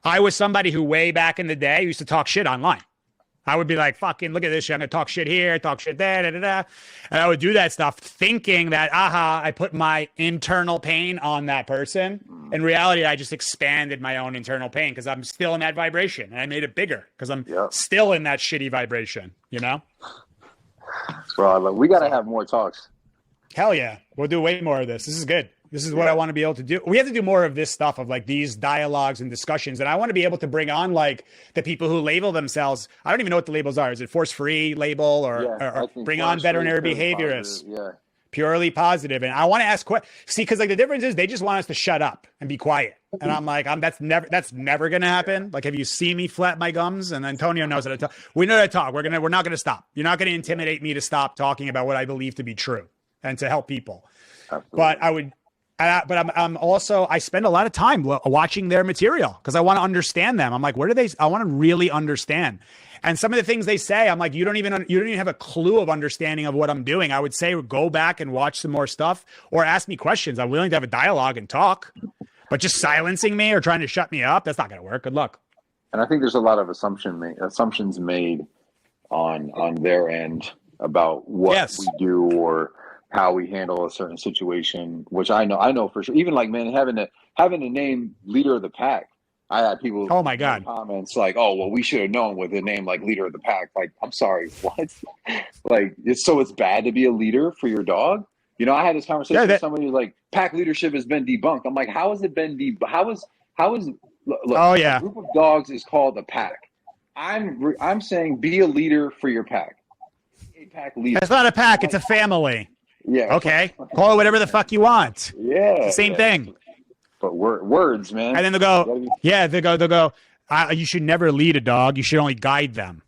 I was somebody who way back in the day used to talk shit online. I would be like, fucking look at this shit. I'm going to talk shit here, talk shit there, And I would do that stuff thinking that, I put my internal pain on that person. In reality, I just expanded my own internal pain because I'm still in that vibration, and I made it bigger because I'm still in that shitty vibration, you know? Bro, we got to have more talks. Hell yeah. We'll do way more of this. This is good. This is what I want to be able to do. We have to do more of this stuff, of like these dialogues and discussions. And I want to be able to bring on like the people who label themselves. I don't even know what the labels are. Is it force free label or bring on veterinary behaviorists? Yeah. Purely positive. And I want to ask questions. See, because like the difference is they just want us to shut up and be quiet. And I'm like, that's never going to happen. Like, have you seen me flap my gums? And Antonio knows how to talk. We know how to talk. We're not going to stop. You're not going to intimidate me to stop talking about what I believe to be true and to help people. Absolutely. But I'm also, I spend a lot of time watching their material because I want to understand them. I'm like, I want to really understand. And some of the things they say, I'm like, you don't even have a clue of understanding of what I'm doing. I would say, go back and watch some more stuff or ask me questions. I'm willing to have a dialogue and talk, but just silencing me or trying to shut me up, that's not going to work. Good luck. And I think there's a lot of assumptions made on their end about what we do or how we handle a certain situation, which I know for sure. Even like, man, having a name leader of the pack. I had people oh my God comments like, oh, well, we should have known with a name like leader of the pack. Like, I'm sorry, what? Like, it's bad to be a leader for your dog? You know, I had this conversation with somebody who's like, pack leadership has been debunked. I'm like, how has it been debunked? How is look, a group of dogs is called a pack. I'm saying be a leader for your pack. A pack leader. It's not a pack, it's a family. Yeah. Okay. Call it whatever the fuck you want. Yeah. It's the same thing. But words, man. And then they'll go, you should never lead a dog. You should only guide them.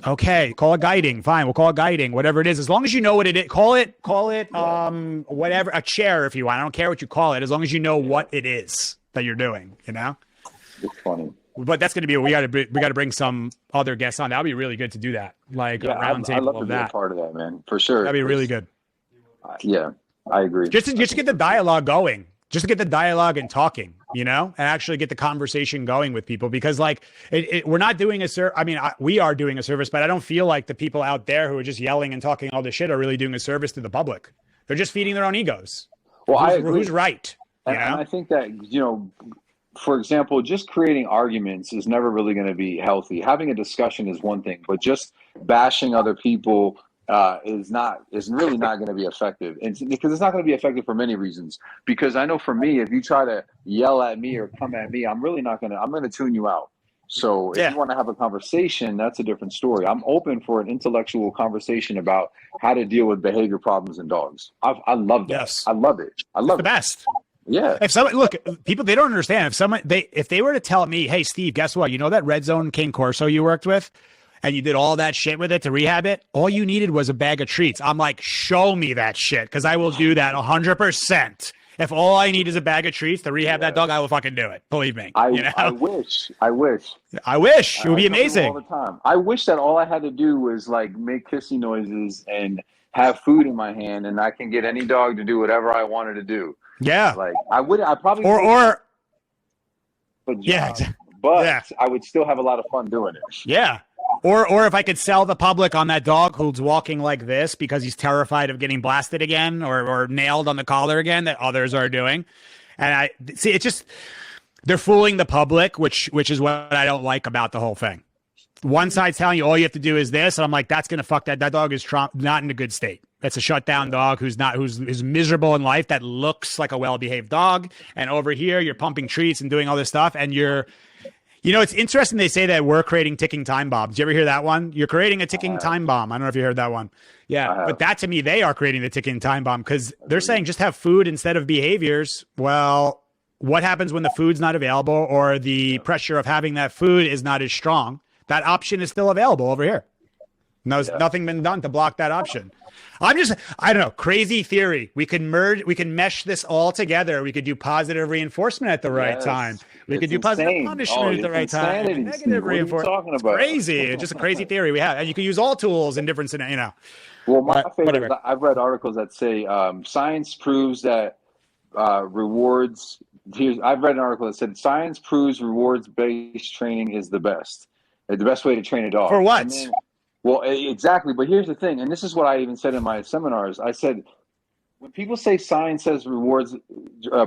Okay. Call it guiding. Fine. We'll call it guiding, whatever it is. As long as you know what it is, call it, whatever, a chair if you want. I don't care what you call it. As long as you know what it is that you're doing, you know? It's funny. But that's going to be, we got to bring some other guests on. That'll be really good to do that. Like a round table of that. I'd love to be a part of that, man. For sure. That'd be really good. Yeah, I agree. Just to get the dialogue going, just to get the dialogue and talking, you know, and actually get the conversation going with people, because like we're not doing a service. I mean, we are doing a service, but I don't feel like the people out there who are just yelling and talking all this shit are really doing a service to the public. They're just feeding their own egos. Well, I agree. Who's right? And I think that, you know, for example, just creating arguments is never really going to be healthy. Having a discussion is one thing, but just bashing other people is really not going to be effective. And because it's not going to be effective for many reasons. Because I know for me, if you try to yell at me or come at me, I'm going to tune you out. So if you want to have a conversation, that's a different story. I'm open for an intellectual conversation about how to deal with behavior problems in dogs. I love that. Yes. I love it. I love the best. Yeah. If someone people, they don't understand. If they were to tell me, hey, Steve, guess what? You know that Red Zone Cane Corso you worked with? And you did all that shit with it to rehab it? All you needed was a bag of treats. I'm like, show me that shit, because I will do that 100%. If all I need is a bag of treats to rehab that dog, I will fucking do it. Believe me. I wish. It would be amazing. All the time. I wish that all I had to do was like make kissy noises and have food in my hand, and I can get any dog to do whatever I wanted to do. Yeah. Like I probably but I would still have a lot of fun doing it. Yeah. Or if I could sell the public on that dog who's walking like this because he's terrified of getting blasted again or nailed on the collar again, that others are doing. And I see, it's just, they're fooling the public, which is what I don't like about the whole thing. One side's telling you all you have to do is this, and I'm like, that's gonna fuck that dog is not in a good state. That's a shutdown dog who's miserable in life, that looks like a well-behaved dog. And over here, you're pumping treats and doing all this stuff, and you know, it's interesting they say that we're creating ticking time bombs. Did you ever hear that one? You're creating a ticking time bomb. I don't know if you heard that one. Yeah, but that to me, they are creating the ticking time bomb, because they're saying just have food instead of behaviors. Well, what happens when the food's not available or the pressure of having that food is not as strong? That option is still available over here. Nothing been done to block that option. I don't know, crazy theory. We can mesh this all together. We could do positive reinforcement at the right time. We could do positive punishment at the right time. Negative reinforcement. It's crazy. It's just a crazy theory we have. And you can use all tools in different scenarios, you know. Well, my favorite is I've read articles that say science proves that rewards. I've read an article that said science proves rewards-based training is the best way to train a dog. For what? Well, exactly. But here's the thing, and this is what I even said in my seminars. I said, when people say science says rewards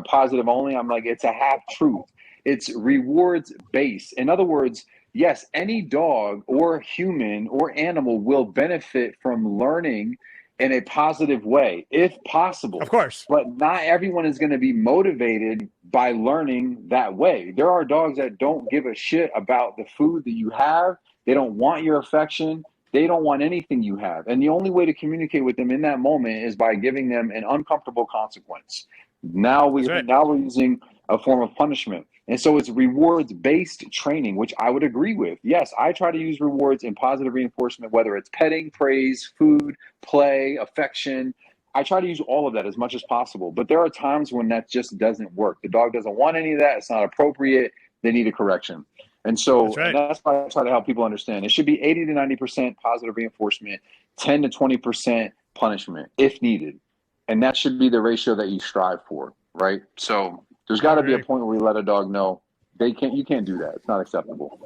positive only, I'm like, it's a half truth. It's rewards based. In other words, yes, any dog or human or animal will benefit from learning in a positive way, if possible. Of course. But not everyone is going to be motivated by learning that way. There are dogs that don't give a shit about the food that you have. They don't want your affection. They don't want anything you have. And the only way to communicate with them in that moment is by giving them an uncomfortable consequence. Now we're using a form of punishment. And so it's rewards-based training, which I would agree with. Yes, I try to use rewards in positive reinforcement, whether it's petting, praise, food, play, affection. I try to use all of that as much as possible. But there are times when that just doesn't work. The dog doesn't want any of that. It's not appropriate. They need a correction. And so that's why I try to help people understand. It should be 80 to 90% positive reinforcement, 10 to 20% punishment if needed. And that should be the ratio that you strive for, right? So there's got to be a point where we let a dog know you can't do that. It's not acceptable.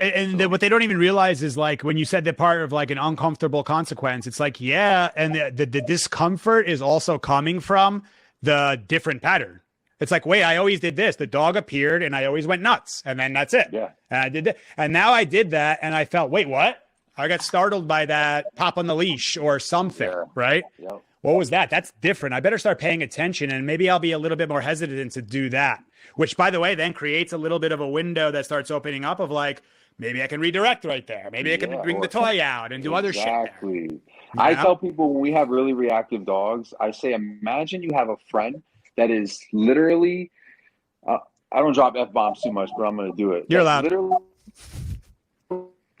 And what they don't even realize is, like, when you said that part of like an uncomfortable consequence, it's like, yeah. And the discomfort is also coming from the different pattern. It's like, wait, I always did this. The dog appeared and I always went nuts. And then that's it. Yeah. And I did that. And now I did that. And I felt, wait, what? I got startled by that pop on the leash or something, right? Yep. What was that? That's different. I better start paying attention, and maybe I'll be a little bit more hesitant to do that, which, by the way, then creates a little bit of a window that starts opening up of like, maybe I can redirect right there. Maybe I can bring the toy out and do other shit. Exactly. I tell people when we have really reactive dogs, I say, imagine you have a friend that is literally, I don't drop F-bombs too much, but I'm going to do it. You're allowed. Literally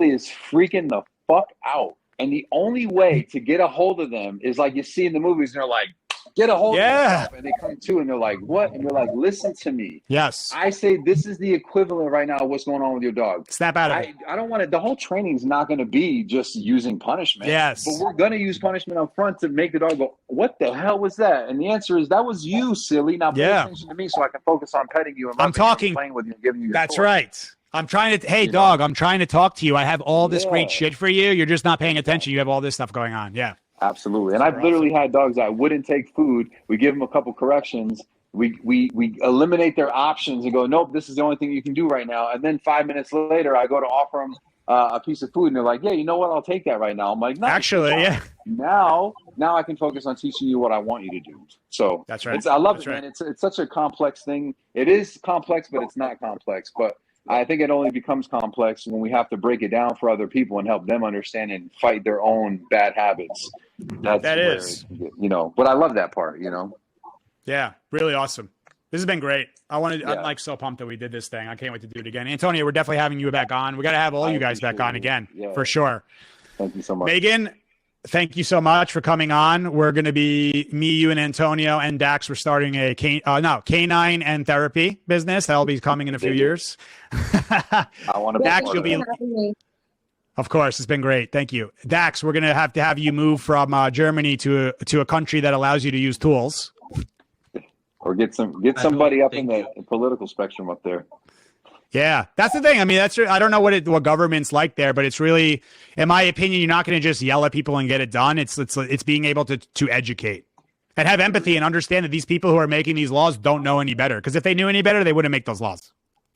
is freaking the fuck out. And the only way to get a hold of them is like you see in the movies, and they're like, get a hold of yourself. And they come to, and they're like, what? And you're like, listen to me. Yes. I say this is the equivalent right now of what's going on with your dog. Snap out of it. I don't want to, the whole training is not going to be just using punishment. Yes. But we're going to use punishment up front to make the dog go, what the hell was that? And the answer is, that was you, silly. Now pay attention to me so I can focus on petting you and playing with you and giving you your That's toy. right. I'm trying to, hey, dog, I'm trying to talk to you. I have all this great shit for you. You're just not paying attention. You have all this stuff going on. Yeah. Absolutely. And I've literally had dogs that wouldn't take food. We give them a couple corrections. We eliminate their options and go, nope, this is the only thing you can do right now. And then 5 minutes later, I go to offer them a piece of food, and they're like, yeah, you know what? I'll take that right now. I'm like, no, actually, yeah. Now I can focus on teaching you what I want you to do. So that's right. I love it, man. It's such a complex thing. It is complex, but it's not complex. But I think it only becomes complex when we have to break it down for other people and help them understand and fight their own bad habits. But I love that part, Yeah, really awesome. This has been great. I'm like so pumped that we did this thing. I can't wait to do it again. Antonio, we're definitely having you back on. We got to have all you guys back on again for sure. Thank you so much. Megan, thank you so much for coming on. We're going to be me, you, and Antonio and Dax. We're starting a canine and therapy business. That'll be coming in a few years. I want to Dax, you'll be. Of course, it's been great. Thank you, Dax. We're going to have you move from Germany to a country that allows you to use tools, or get somebody up in the political spectrum up there. Yeah, that's the thing. I mean, I don't know what government's like there, but it's really, in my opinion, you're not going to just yell at people and get it done. It's being able to educate and have empathy and understand that these people who are making these laws don't know any better. Because if they knew any better, they wouldn't make those laws.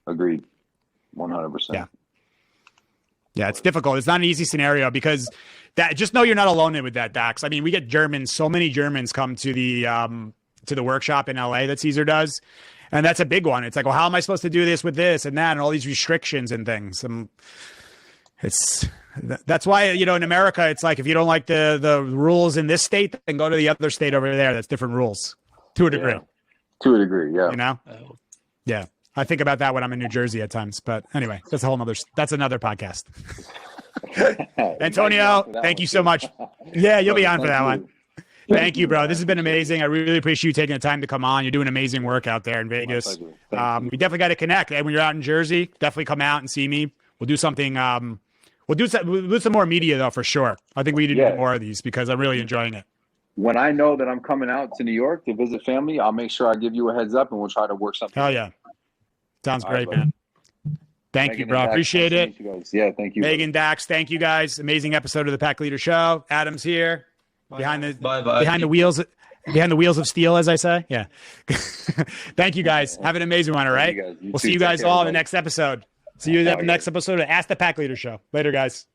Agreed, 100%. Yeah, it's difficult. It's not an easy scenario because just know you're not alone with that, Dax. I mean, we get Germans. So many Germans come to the workshop in LA that Caesar does. And that's a big one. It's like, well, how am I supposed to do this with this and that and all these restrictions and things? That's why, in America, it's like, if you don't like the rules in this state, then go to the other state over there. That's different rules to a degree. Yeah. To a degree, yeah. Yeah. I think about that when I'm in New Jersey at times. But anyway, that's another podcast. Antonio, thank you so much. Yeah, you'll be on for that one. Thank you, bro. This has been amazing. I really appreciate you taking the time to come on. You're doing amazing work out there in Vegas. We definitely got to connect. And when you're out in Jersey, definitely come out and see me. We'll do something. We'll do some more media, though, for sure. I think we need to do more of these because I'm really enjoying it. When I know that I'm coming out to New York to visit family, I'll make sure I give you a heads up and we'll try to work something. Hell yeah. Sounds great, man. Thank you, bro. Appreciate it. Yeah, thank you. Megan, Dax, thank you, guys. Amazing episode of the Pack Leader Show. Adam's here. Behind the wheels. behind the wheels of steel, as I say. Yeah. Thank you guys. Have an amazing one. All right. You We'll too. see you Take guys care, all in the everybody. next episode. See you at the next episode of Ask the Pack Leader Show. Later, guys.